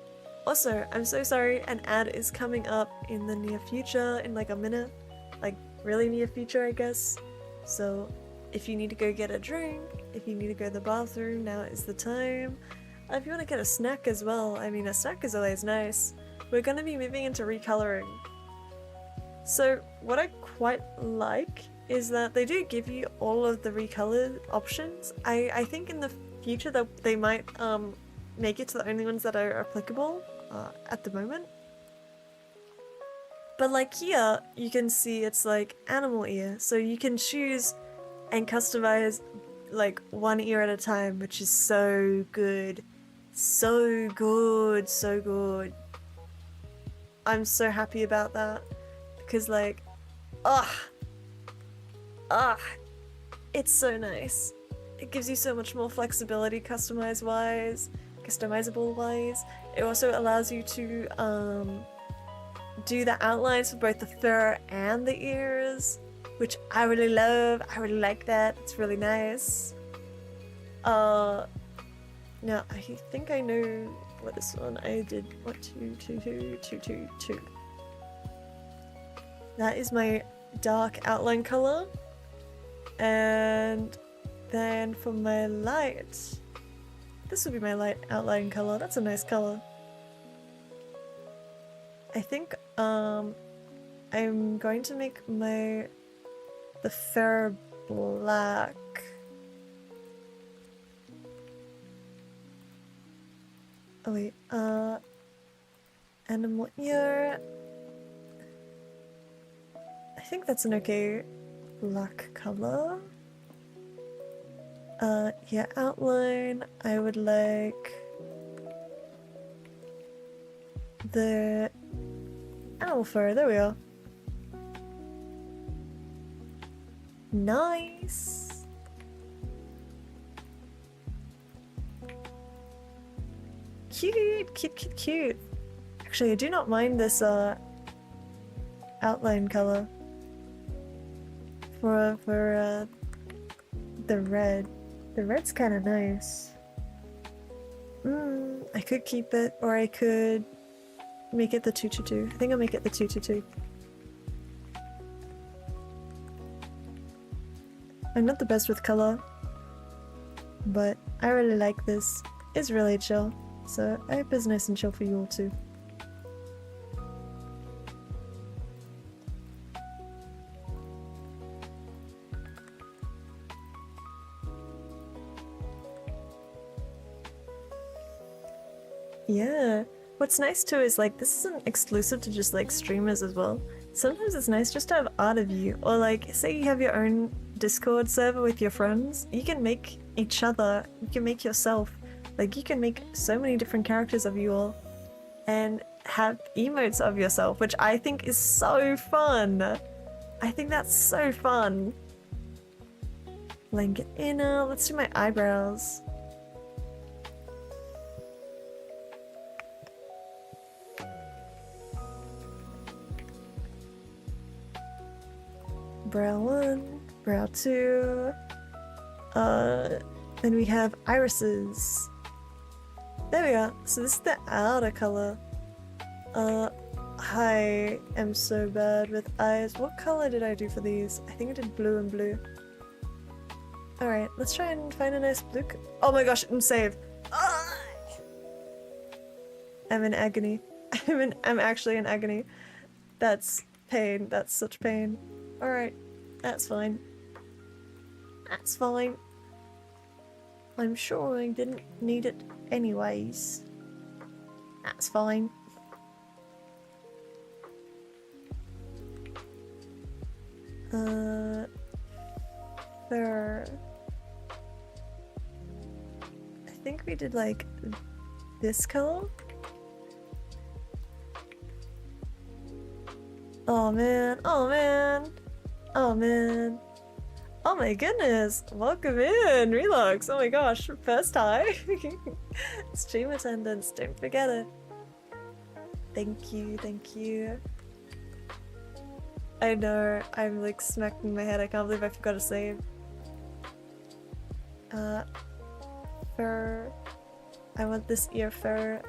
Also, I'm so sorry, an ad is coming up in the near future, in like a minute. Like, really near future, I guess. So, if you need to go get a drink, if you need to go to the bathroom, now is the time. If you want to get a snack as well, I mean, a snack is always nice. We're going to be moving into recoloring. So, what I quite like is that they do give you all of the recolored options. I think in the future that they might make it to the only ones that are applicable at the moment. But like here, you can see it's like animal ear, so you can choose and customize like one ear at a time, which is so good. So good, so good. I'm so happy about that because like, it's so nice. It gives you so much more flexibility customizable wise. It also allows you to do the outlines for both the fur and the ears, which I really love. I really like that. It's really nice. Now I think I know what this one I did. 1, 2, 2, 2, 2, 2, 2. That is my dark outline color. And then for my light, this would be my light outline color. That's a nice color. I think I'm going to make the fur black. Oh wait, animal ear. I think that's an okay black color. Yeah, outline. I would like the animal fur. There we are. Nice. Cute, cute, cute, cute. Actually, I do not mind this outline color for the red. The red's kind of nice. I could keep it, or I could make it the 222. I think I'll make it the 222. I'm not the best with color, but I really like this. It's really chill, so I hope it's nice and chill for you all too. Yeah, what's nice too is like this isn't exclusive to just like streamers as well. Sometimes it's nice just to have art of you, or like say you have your own Discord server with your friends, you can make each other, you can make yourself, like you can make so many different characters of you all and have emotes of yourself, which I think is so fun. I think that's so fun. Blanket inner, let's do my eyebrows. Brow 1, brow 2, then we have irises. There we are. So this is the outer color. I am so bad with eyes. What color did I do for these? I think I did blue and blue. Alright, let's try and find a nice blue. Oh my gosh, I'm saved. Ah! I'm in agony. I'm actually in agony. That's pain. That's such pain. Alright, that's fine. That's fine. I'm sure I didn't need it anyways. That's fine. There. I think we did like this color. Oh man, oh man. Oh man. Oh my goodness. Welcome in, Relux. Oh my gosh, first time. Stream attendance, don't forget it. Thank you, thank you. I know, I'm like smacking my head. I can't believe I forgot to save. Fur. I want this ear fur.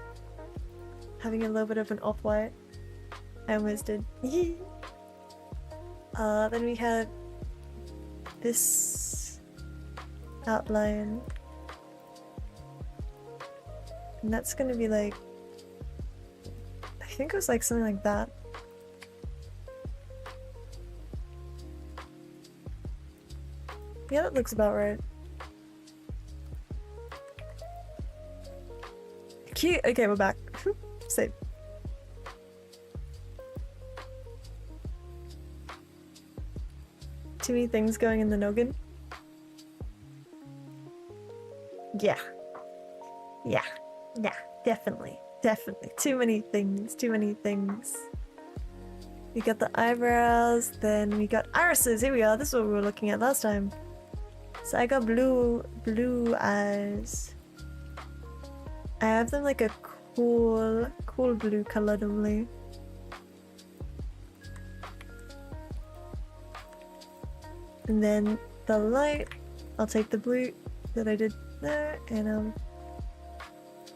Having a little bit of an off-white. I almost did. Then we have this outline. And that's gonna be like, I think it was like something like that. Yeah, that looks about right. Cute. Okay, we're back. Save. Too many things going in the noggin. Yeah. Yeah. Yeah. Definitely. Definitely. Too many things. Too many things. We got the eyebrows, then we got irises. Here we are. This is what we were looking at last time. So I got blue eyes. I have them like a cool blue color normally. And then the light, I'll take the blue that I did there and I'll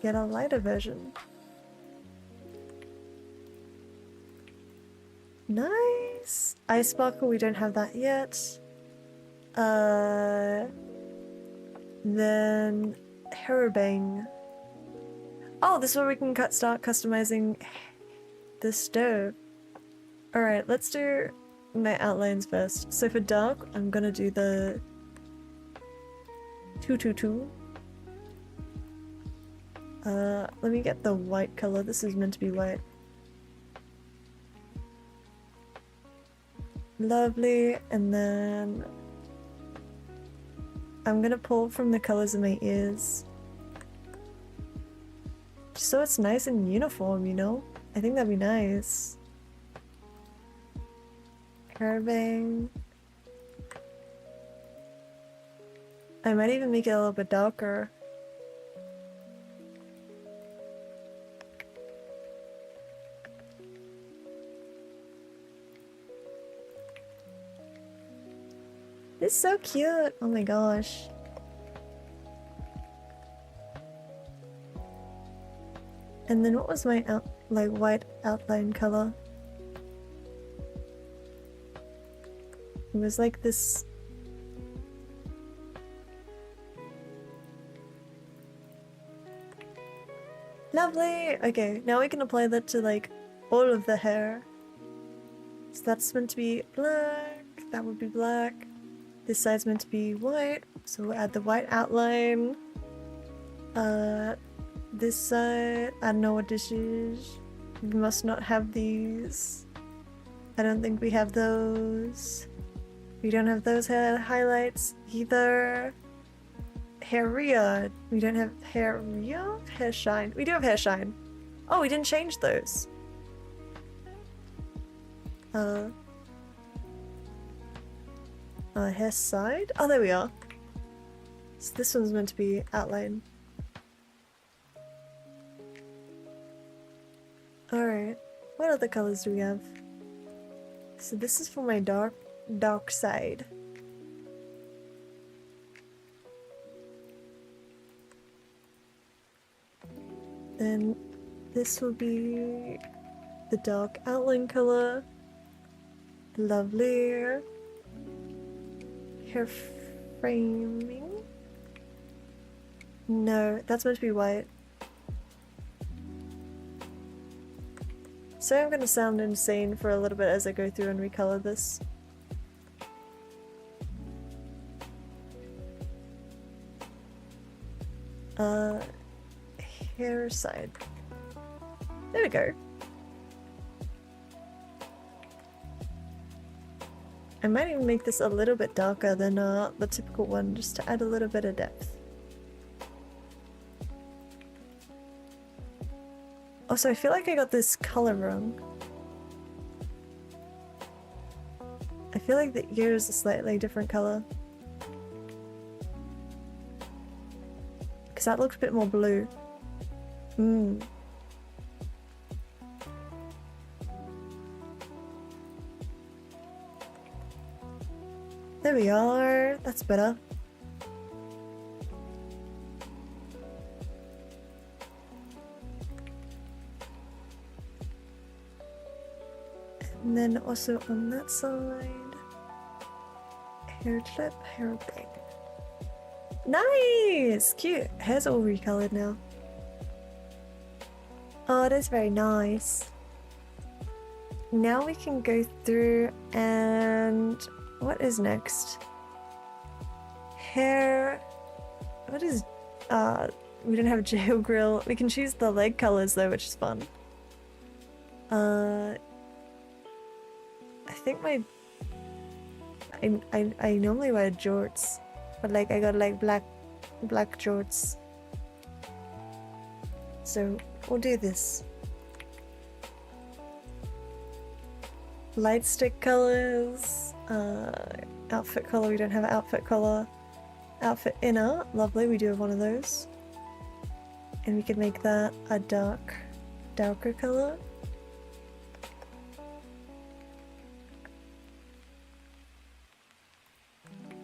get a lighter version. Nice! Eye sparkle, we don't have that yet. Then Harabang. Oh, this is where we can start customizing the stove. Alright, let's do my outlines first. So for dark, I'm gonna do the 222. Let me get the white color. This is meant to be white. Lovely, and then I'm gonna pull from the colors of my ears. Just so it's nice and uniform, you know? I think that'd be nice. Hairbang. I might even make it a little bit darker. It's so cute! Oh my gosh. And then what was my white outline color? It was like this. Lovely! Okay, now we can apply that to like all of the hair. So that's meant to be black, that would be black. This side's meant to be white, so we'll add the white outline. This side, I don't know what this is. We must not have these. I don't think we have those. We don't have those highlights either. Hair we don't have hair shine. We do have hair shine. Oh, we didn't change those. Hair side? Oh, there we are. So this one's meant to be outline. Alright, what other colors do we have? So this is for my dark side. Then this will be the dark outline color. Lovely. Hair framing? No, that's meant to be white. So I'm gonna sound insane for a little bit as I go through and recolor this. Hair side. There we go. I might even make this a little bit darker than the typical one, just to add a little bit of depth. Also, I feel like I got this color wrong. I feel like the ear is a slightly different color. Because that looks a bit more blue. There we are. That's better. And then also on that side, hair clip, hair bang. Nice! Cute. Hair's all recolored now. Oh, that's very nice. Now we can go through and what is next? hair. What is, we don't have a jail grill. We can choose the leg colors though, which is fun. I think I normally wear jorts, but like I got like black jorts. So we'll do this. Light stick colors, outfit color, we don't have an outfit color. Outfit inner, lovely, we do have one of those. And we can make that a darker color.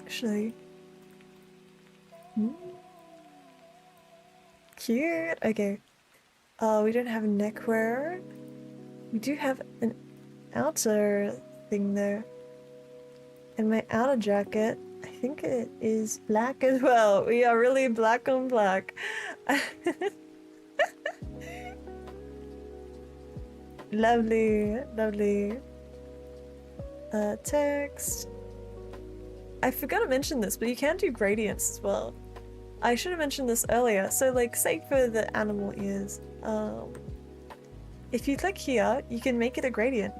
Actually, cute, okay. We don't have neckwear. We do have an outer thing though. And my outer jacket, I think it is black as well. We are really black on black. Lovely, lovely. Text. I forgot to mention this, but you can do gradients as well. I should have mentioned this earlier. So like, say for the animal ears, if you click here, you can make it a gradient.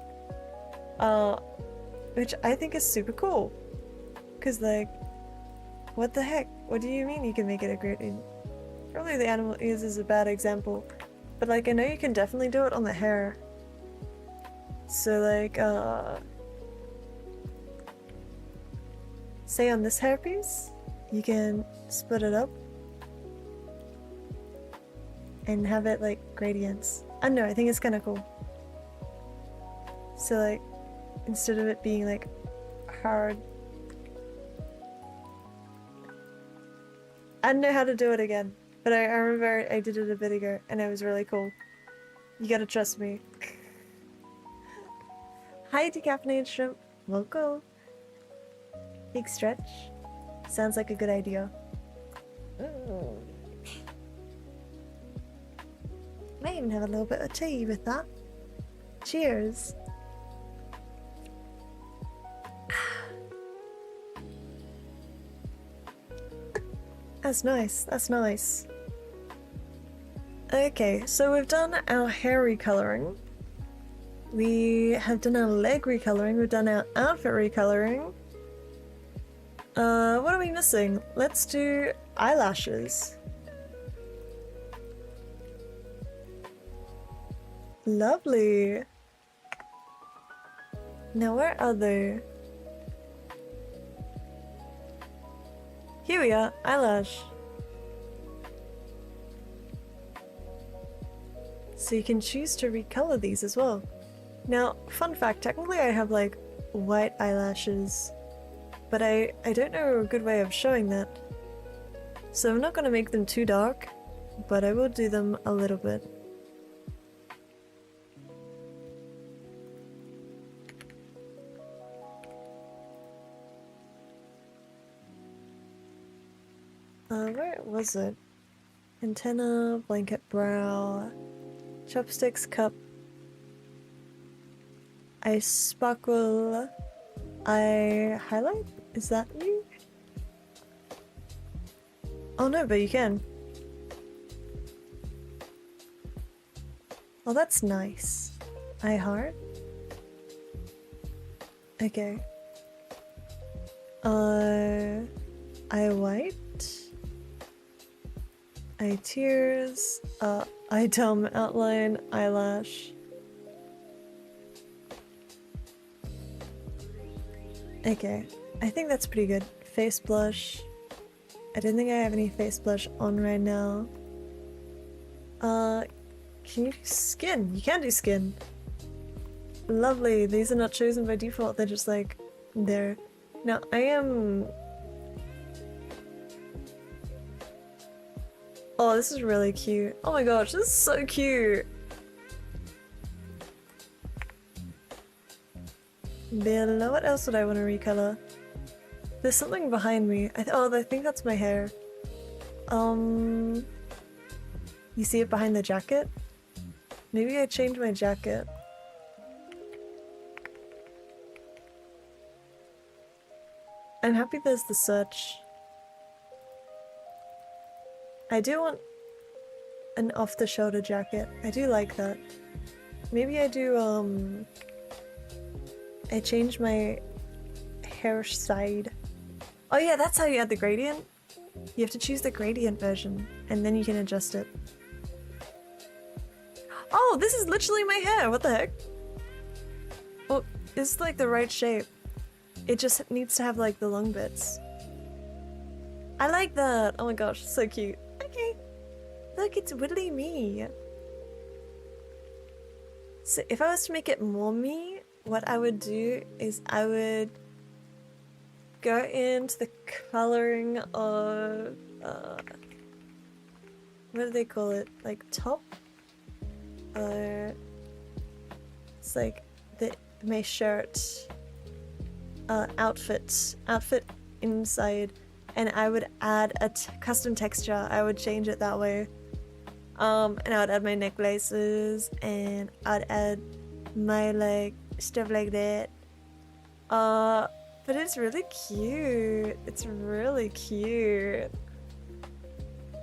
Which I think is super cool. Cause like, what the heck? What do you mean you can make it a gradient? Probably the animal ears is a bad example. But like, I know you can definitely do it on the hair. So like, say on this hairpiece, you can split it up and have it like gradients. I don't know, I think it's kind of cool. So like, instead of it being like hard, I don't know how to do it again, but I remember I did it a bit ago and it was really cool. You gotta trust me. Hi decaffeinated shrimp, welcome. Big stretch. Sounds like a good idea. Might even have a little bit of tea with that. Cheers. That's nice, that's nice. Okay, so we've done our hair recoloring. We have done our leg recoloring, we've done our outfit recoloring. What are we missing? Let's do eyelashes. Lovely. Now where are they? Here we are, eyelash. So you can choose to recolor these as well. Now, fun fact, technically I have like white eyelashes, but I don't know a good way of showing that. So I'm not going to make them too dark, but I will do them a little bit. Where was it? Antenna, blanket brow, chopsticks, cup, eye sparkle, eye highlight? Is that you? Oh no, but you can. Oh, that's nice. Eye heart. Okay. Eye white. Eye tears. Eye dumb outline. Eyelash. Okay. I think that's pretty good. Face blush. I don't think I have any face blush on right now. Can you do skin? You can do skin. Lovely. These are not chosen by default. They're just like there. Now I am. Oh, this is really cute. Oh my gosh, this is so cute. Below, what else would I want to recolor? There's something behind me. I think that's my hair. You see it behind the jacket? Maybe I changed my jacket. I'm happy there's the search. I do want an off-the-shoulder jacket. I do like that. Maybe I do, I change my hair side. Oh yeah, that's how you add the gradient. You have to choose the gradient version, and then you can adjust it. Oh, this is literally my hair! What the heck? Well, it's like the right shape. It just needs to have like the long bits. I like that! Oh my gosh, so cute. Okay. Look, it's widdly me. So if I was to make it more me, what I would do is I would go into the coloring of, what do they call it? Like top? It's like my shirt, outfit inside, and I would add a custom texture. I would change it that way. And I would add my necklaces, and I'd add my like stuff like that. But it's really cute. It's really cute.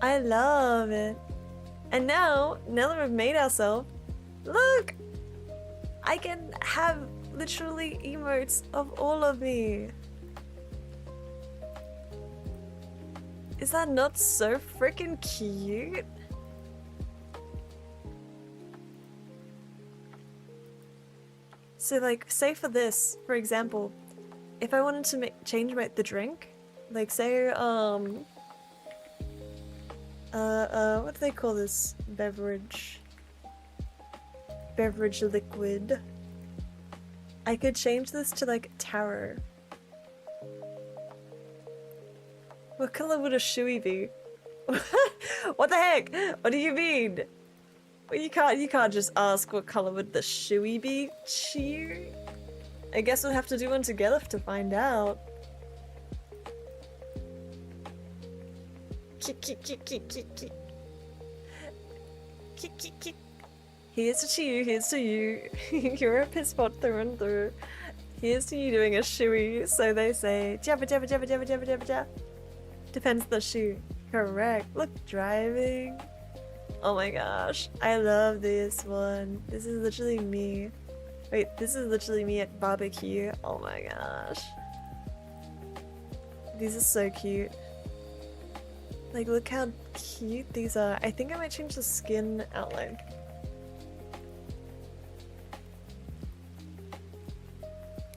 I love it. And now that we've made ourselves, look! I can have literally emotes of all of me. Is that not so freaking cute? So like, say for this, for example, if I wanted to change the drink, like say, what do they call this beverage? Beverage liquid. I could change this to like taro. What color would a shoey be? What the heck? What do you mean? Well, you can't just ask what color would the shoey be. Cheer. I guess we'll have to do one together to find out. Kick, kick, kick, kick, kick, kick. Kick, kick, kick. Here's to you, here's to you. You're a piss pot through and through. Here's to you doing a shoey, so they say. Jabba, jabba, jabba, jabba, jabba, jabba, jabba. Depends the shoe. Correct. Look, driving. Oh my gosh. I love this one. This is literally me. Wait, this is literally me at barbecue. Oh my gosh. These are so cute. Like, look how cute these are. I think I might change the skin outline.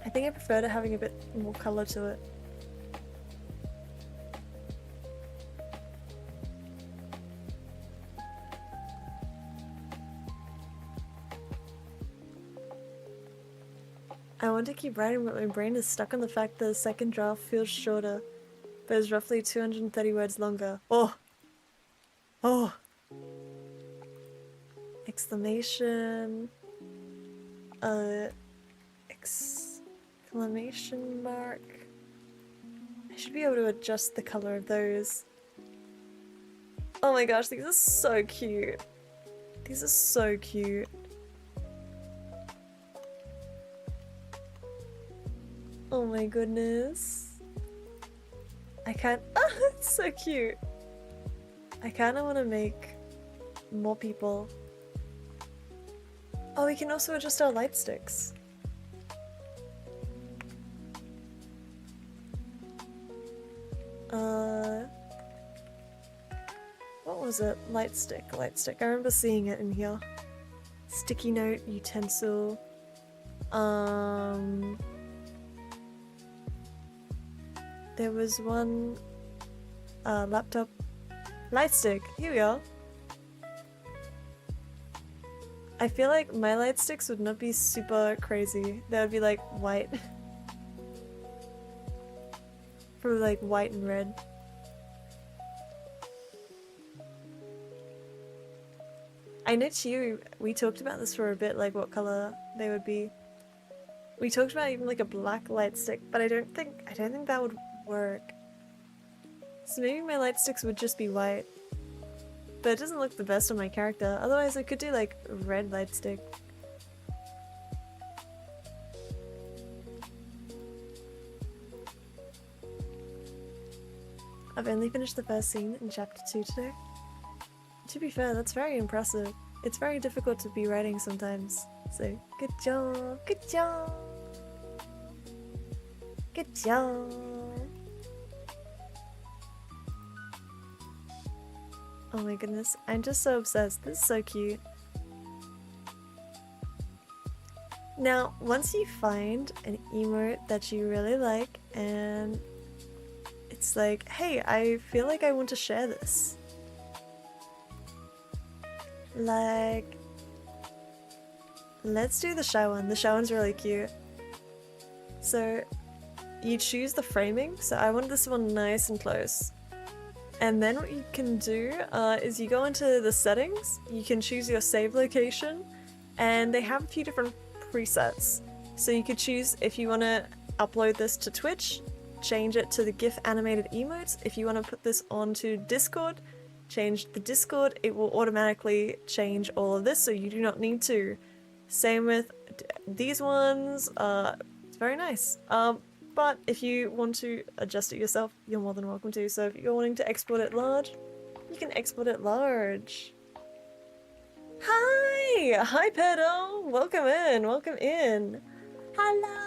I think I prefer to having a bit more color to it. I want to keep writing, but my brain is stuck on the fact that the second draft feels shorter, but is roughly 230 words longer. Oh! Oh! Exclamation... exclamation mark... I should be able to adjust the color of those. Oh my gosh, these are so cute. These are so cute. Oh my goodness. I can't- oh, it's so cute. I kinda wanna make more people. Oh, we can also adjust our light sticks. What was it? Light stick. I remember seeing it in here. Sticky note, utensil. There was one laptop light stick. Here we are. I feel like my light sticks would not be super crazy. They would be like white. Probably like white and red. I know too, we talked about this for a bit, like what color they would be. We talked about even like a black light stick, but I don't think that would work. So maybe my light sticks would just be white. But it doesn't look the best on my character. Otherwise I could do like red light stick. I've only finished the first scene in chapter 2 today. To be fair, that's very impressive. It's very difficult to be writing sometimes. So, good job, good job. Good job. Oh my goodness, I'm just so obsessed. This is so cute. Now, once you find an emote that you really like and it's like, hey, I feel like I want to share this. Like, let's do the shy one. The shy one's really cute. So, you choose the framing. So I want this one nice and close. And then what you can do is you go into the settings, you can choose your save location, and they have a few different presets. So you could choose if you want to upload this to Twitch, change it to the GIF animated emotes. If you want to put this onto Discord, change the Discord, it will automatically change all of this, so you do not need to. Same with these ones, it's very nice. But if you want to adjust it yourself, you're more than welcome to. So if you're wanting to export it large, you can export it large. Hi! Hi, Pedal! Welcome in, welcome in. Hello!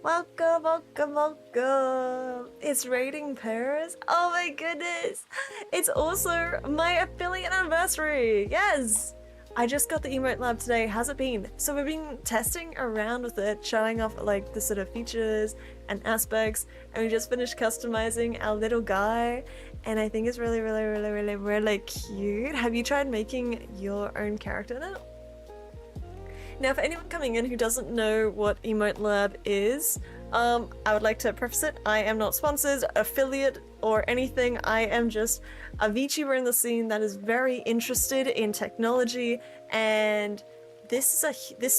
Welcome, welcome, welcome. It's Raiding Paris. Oh my goodness! It's also my affiliate anniversary! Yes! I just got the EmoteLab today. How's it been? So we've been testing around with it, showing off like the sort of features and aspects, and we just finished customizing our little guy, and I think it's really, really, really, really, really cute. Have you tried making your own character now? Now, for anyone coming in who doesn't know what EmoteLab is, I would like to preface it. I am not sponsored, affiliate, or anything. I am just a VTuber in the scene that is very interested in technology, and this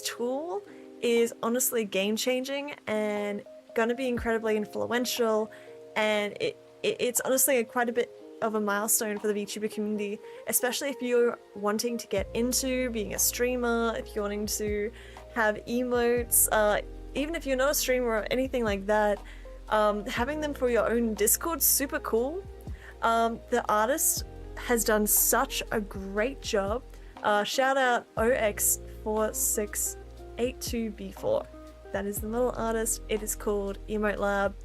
tool is honestly game-changing and gonna be incredibly influential, and it's honestly quite a bit of a milestone for the VTuber community, especially if you're wanting to get into being a streamer, if you're wanting to have emotes, even if you're not a streamer or anything like that, having them for your own Discord's super cool. The artist has done such a great job. Shout out OX4682B4. That is the little artist. It is called EmoteLab.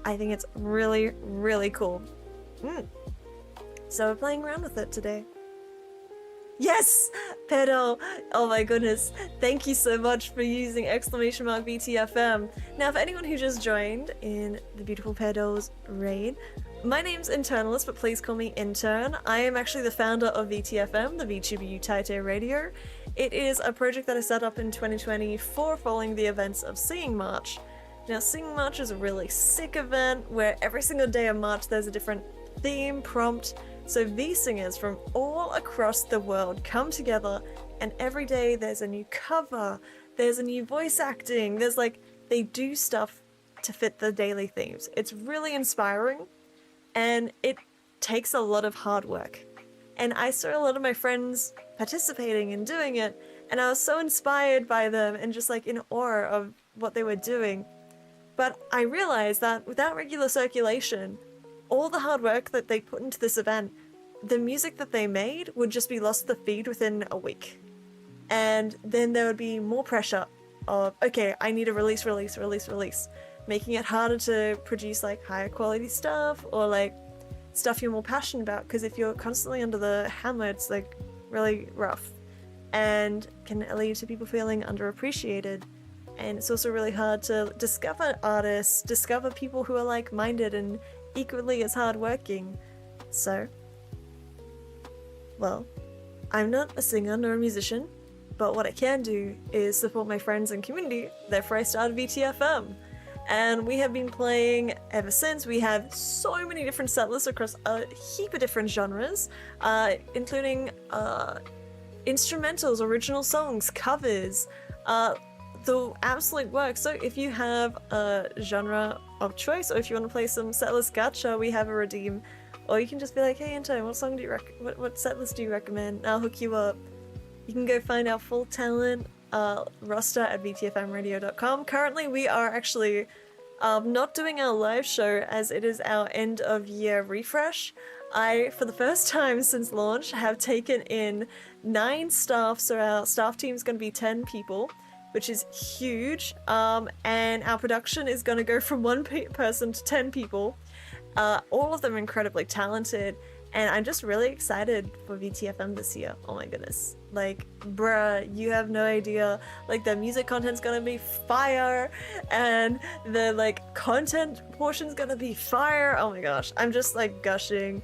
I think it's really, really cool. So we're playing around with it today. Yes! Pedal! Oh my goodness. Thank you so much for using !VTFM. Now, for anyone who just joined in the beautiful Pedal's raid, my name's Internalist, but please call me Intern. I am actually the founder of VTFM, the VTuber Youtaite radio. It is a project that I set up in 2020 for following the events of Singing March. Now, Singing March is a really sick event where every single day of March there's a different theme, prompt, so V-singers from all across the world come together, and every day there's a new cover, there's a new voice acting, there's like, they do stuff to fit the daily themes. It's really inspiring, and it takes a lot of hard work. And I saw a lot of my friends participating and doing it, and I was so inspired by them and just like in awe of what they were doing. But I realized that without regular circulation, all the hard work that they put into this event, the music that they made would just be lost to the feed within a week. And then there would be more pressure of, okay, I need to release, making it harder to produce like higher quality stuff or like stuff you're more passionate about, because if you're constantly under the hammer, it's like really rough and can lead to people feeling underappreciated. And it's also really hard to discover artists, discover people who are like-minded and equally as hardworking. So, well, I'm not a singer nor a musician, but what I can do is support my friends and community. Therefore I started VTFM, and we have been playing ever since. We have so many different set lists across a heap of different genres, including instrumentals, original songs, covers, the absolute work. So if you have a genre of choice, or if you want to play some setlist gacha, we have a redeem. Or you can just be like, hey intern, what song do you what setlist do you recommend? And I'll hook you up. You can go find our full talent roster at vtfmradio.com. Currently we are actually not doing our live show as it is our end of year refresh. I, for the first time since launch, have taken in 9 staff, so our staff team is going to be 10 people, which is huge, and our production is going to go from 1 person to 10 people. All of them incredibly talented, and I'm just really excited for VTFM this year. Oh my goodness. Like, bruh, you have no idea. Like, the music content's gonna be fire, and the, like, content portion's gonna be fire. Oh my gosh, I'm just, like, gushing.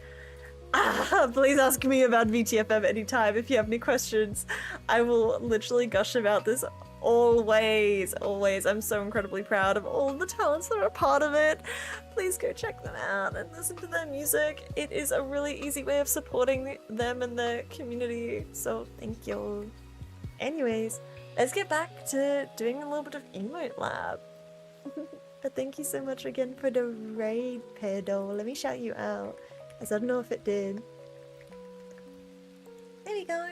Please ask me about VTFM anytime if you have any questions. I will literally gush about this always. I'm so incredibly proud of all the talents that are a part of it. Please go check them out and listen to their music. It is a really easy way of supporting them and their community, so thank you. Anyways, let's get back to doing a little bit of EmoteLab. But thank you so much again for the raid, Pedal. Let me shout you out, as I don't know if it did. There we go.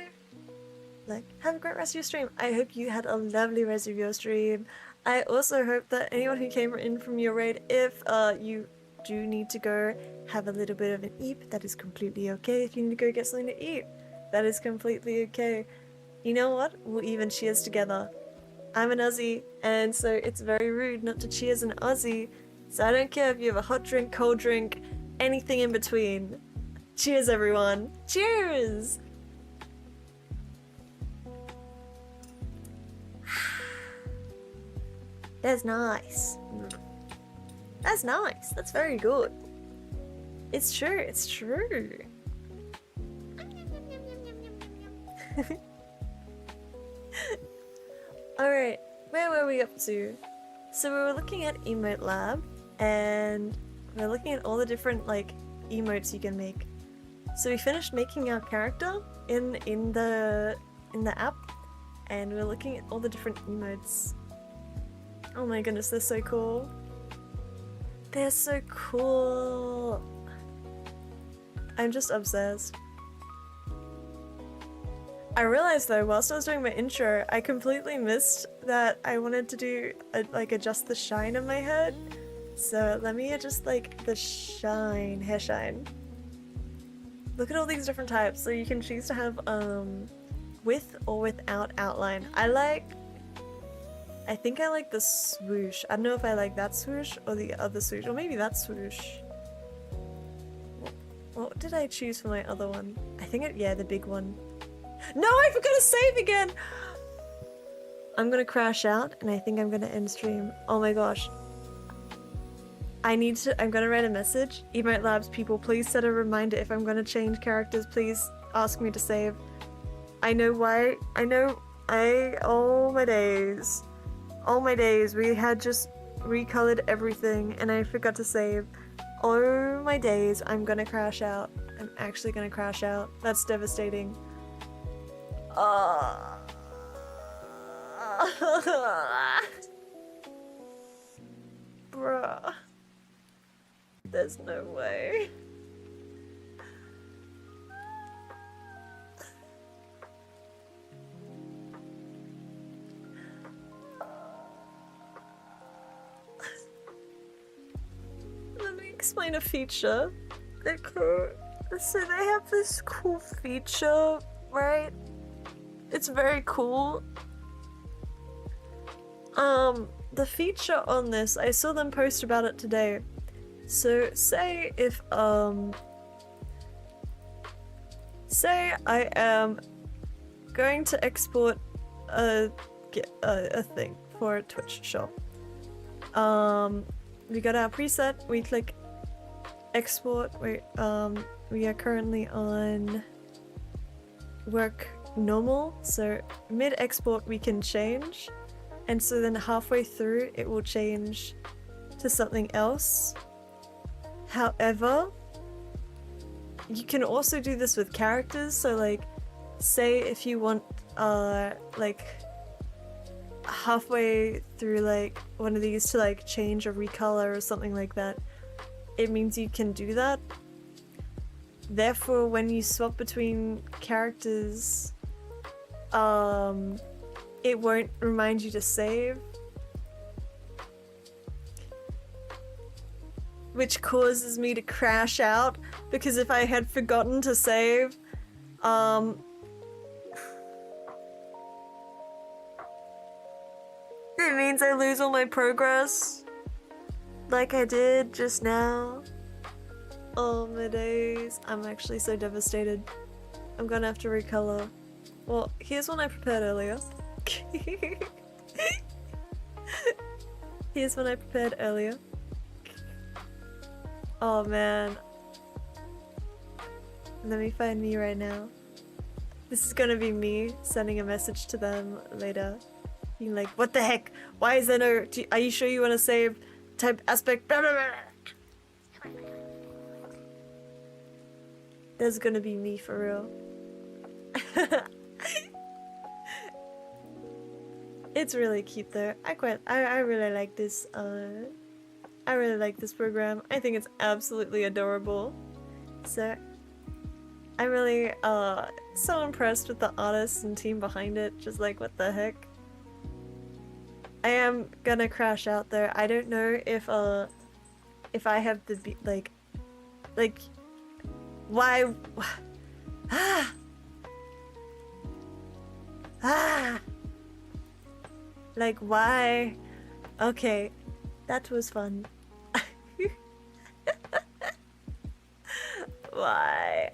Like, have a great rest of your stream. I hope you had a lovely rest of your stream. I also hope that anyone who came in from your raid, if you do need to go have a little bit of an eat, that is completely okay. If you need to go get something to eat, that is completely okay. You know what? We'll even cheers together. I'm an Aussie, and so it's very rude not to cheers an Aussie. So I don't care if you have a hot drink, cold drink, anything in between. Cheers, everyone. Cheers! That's nice. That's nice. That's very good. It's true. It's true. Alright, where were we up to? So we were looking at EmoteLab, and we're looking at all the different, like, emotes you can make. So we finished making our character in the app, and we're looking at all the different emotes. Oh my goodness, they're so cool. They're so cool. I'm just obsessed. I realized though, whilst I was doing my intro, I completely missed that I wanted to do, adjust the shine of my head. So let me adjust, like, the shine, hair shine. Look at all these different types. So you can choose to have, with or without outline. I think I like the swoosh. I don't know if I like that swoosh or the other swoosh, or maybe that swoosh. What did I choose for my other one? I think yeah, the big one. No, I forgot to save again! I'm gonna crash out, and I think I'm gonna end stream. Oh my gosh. I'm gonna write a message. EmoteLab's people, please set a reminder if I'm gonna change characters. Please ask me to save. I know why. Oh my days. Oh my days, we had just recolored everything and I forgot to save. Oh my days, I'm gonna crash out. I'm actually gonna crash out. That's devastating. Bruh. There's no way. Let me explain a feature. Okay, so they have this cool feature, right? It's very cool. The feature on this, I saw them post about it today. So say if, say I am going to export a thing for Twitch, sure. We got our preset, we click export, we are currently on work normal, so mid-export we can change, and so then halfway through it will change to something else. However, you can also do this with characters, so like, say if you want, like, halfway through like one of these to like change or recolor or something like that, it means you can do that. Therefore, when you swap between characters, it won't remind you to save. which causes me to crash out because if I had forgotten to save, it means I lose all my progress, like I did just now. Oh my days, I'm actually so devastated. I'm gonna have to recolor. Well, here's one I prepared earlier. Here's one I prepared earlier. Oh man. Let me find me right now. This is gonna be me sending a message to them later. Being like, what the heck? Why is there no... Are you sure you want to save type aspect? Blah, blah, blah. There's gonna be me for real. It's really cute though. I really like this. I really like this program. I think it's absolutely adorable. So I'm really so impressed with the artists and team behind it. Just like, what the heck? I am gonna crash out there. I don't know if I have the like why like why? Okay, that was fun. Why?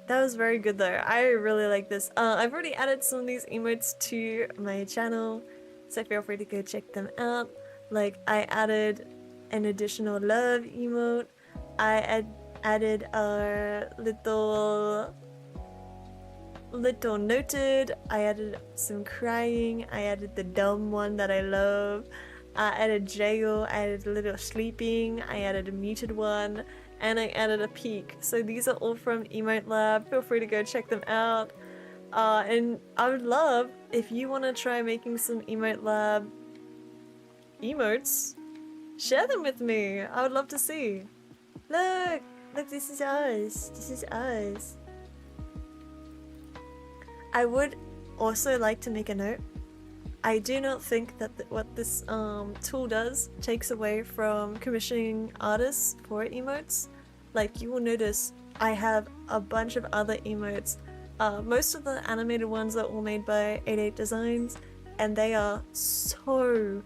That was very good though. I really like this. I've already added some of these emotes to my channel, so feel free to go check them out. Like, I added an additional love emote. I added a little noted. I added some crying. I added the dumb one that I love. I added jail. I added a little sleeping. I added a muted one. And I added a peek. So these are all from EmoteLab. Feel free to go check them out. And I would love if you want to try making some EmoteLab emotes, share them with me. I would love to see. Look, this is us. This is us. I would also like to make a note. I do not think that what this tool does takes away from commissioning artists for emotes. Like, you will notice I have a bunch of other emotes. Most of the animated ones are all made by 88 Designs, and they are so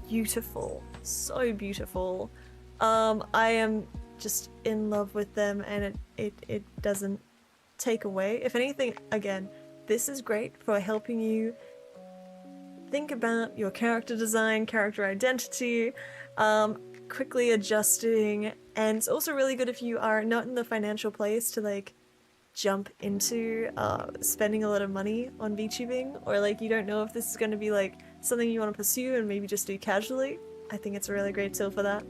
beautiful. So beautiful. I am just in love with them, and it doesn't take away. If anything, again, this is great for helping you think about your character design, character identity, quickly adjusting, and it's also really good if you are not in the financial place to like jump into spending a lot of money on VTubing, or like you don't know if this is going to be like something you want to pursue and maybe just do casually. I think it's a really great tool for that.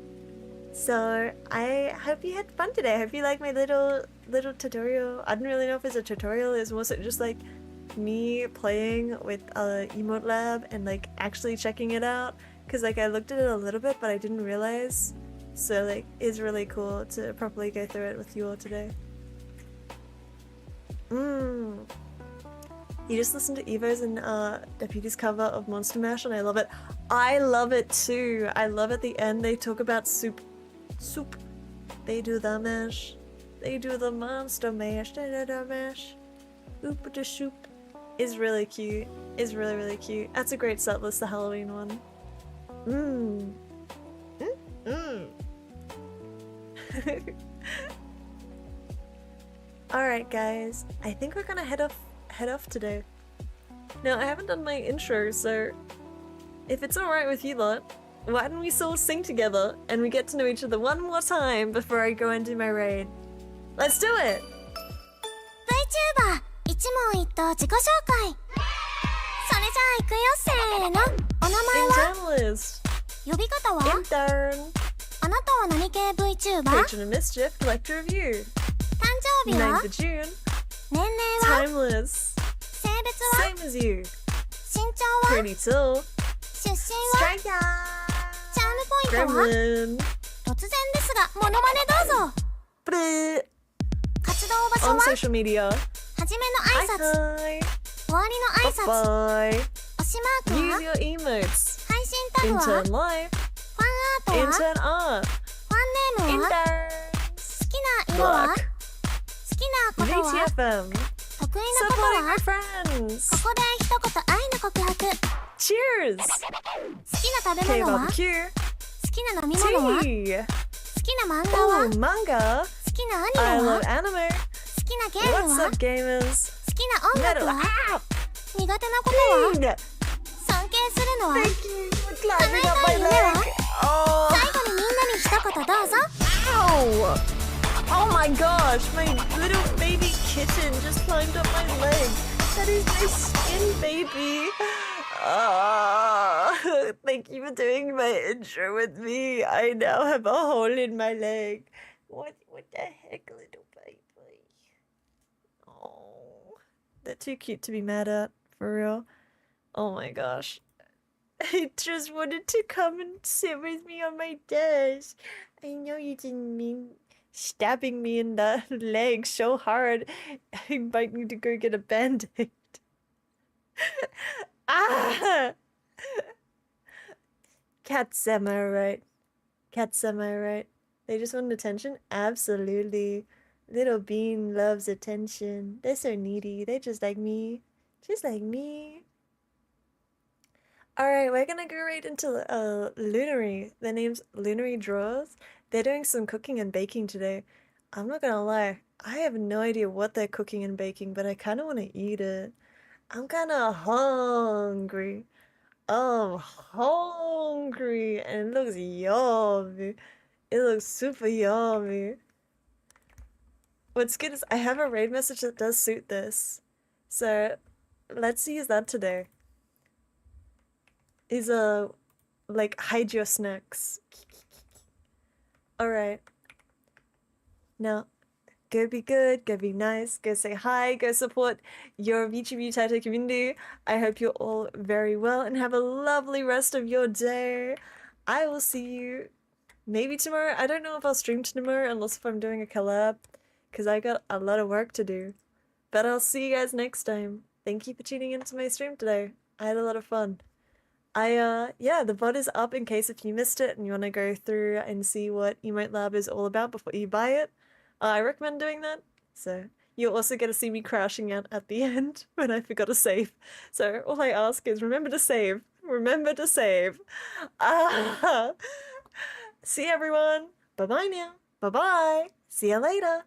So I hope you had fun today. I hope you liked my little tutorial. I didn't really know if it's a tutorial. It's mostly just like me playing with EmoteLab and like actually checking it out, because like I looked at it a little bit but I didn't realize. So like it's really cool to properly go through it with you all today. You just listened to Evo's and Deputy's cover of Monster Mash, and I love it. I love it too. I love at the end they talk about soup. They do the mash. They do the monster mash. They do the mash. Oop the soup. Is really cute. Is really, really cute. That's a great set list, the Halloween one. Alright guys, I think we're gonna head off today. Now, I haven't done my intro, so if it's alright with you lot, why don't we all sing together and we get to know each other one more time before I go and do my raid? Let's do it! VTuber 一問一答自己紹介それじゃあ行くよせーのお名前は Internalist 呼び方は INTERN あなたは何系 VTuber? Patron of Mischief, Collector of You 誕生日は 9th of June 年齢は Timeless 性別は Same as you 身長は Pretty tall 出身は Striker チャームポイントは Gremlin 突然ですがモノマネどうぞ Bleh. 活動場所 On は social media はじめの挨拶 Hi 終わりの挨拶 Bye 推しマーク Use は your emotes 配信フは intern life, ファンアートは intern art, ファンネームは interns, 好きな色は look, 好きなことは VTFM, 得意なこと supporting は my friends. ここで一言愛の告白 Cheers. 好きな食べ K 物は好 barbecue, きな飲み物は好 tea. きな漫画は Oh, manga. 好きなア I ニメは love anime. 好きなゲーム What's は up, gamers? 好きな音楽 Metal. は Ah, 苦手なことは dang. 尊敬するのは Thank you for climbing up my Can I leg. tell Oh. 最後にみんなに一言どうぞ Ow! Oh my gosh, my little baby kitten just climbed up my leg. That is my skin baby. Thank you for doing my intro with me. I now have a hole in my leg. What the heck, little baby? Oh, they're too cute to be mad at, for real. Oh my gosh. I just wanted to come and sit with me on my desk. I know you didn't mean stabbing me in the leg so hard. I might need to go get a band-aid. Ah! Cats, am I right? Cats, am I right? They just want attention? Absolutely. Little Bean loves attention. They're so needy. They're just like me. Just like me. Alright, we're gonna go right into Lunary. Their name's Lunary Drawers. They're doing some cooking and baking today. I'm not gonna lie, I have no idea what they're cooking and baking, but I kinda wanna eat it. I'm kinda hungry. I'm hungry, and it looks yummy. It looks super yummy. What's good is I have a raid message that does suit this. So let's use that today. Is like hide your snacks. Alright. Now, go be good, go be nice, go say hi, go support your Youtaite community. I hope you're all very well and have a lovely rest of your day. I will see you maybe tomorrow. I don't know if I'll stream tomorrow unless if I'm doing a collab, because I got a lot of work to do. But I'll see you guys next time. Thank you for tuning into my stream today. I had a lot of fun. Yeah, the VOD is up in case if you missed it and you want to go through and see what EmoteLab is all about before you buy it. I recommend doing that. So you'll also get to see me crashing out at the end when I forgot to save. So all I ask is remember to save. Remember to save. See everyone. Bye-bye now. Bye-bye. See you later.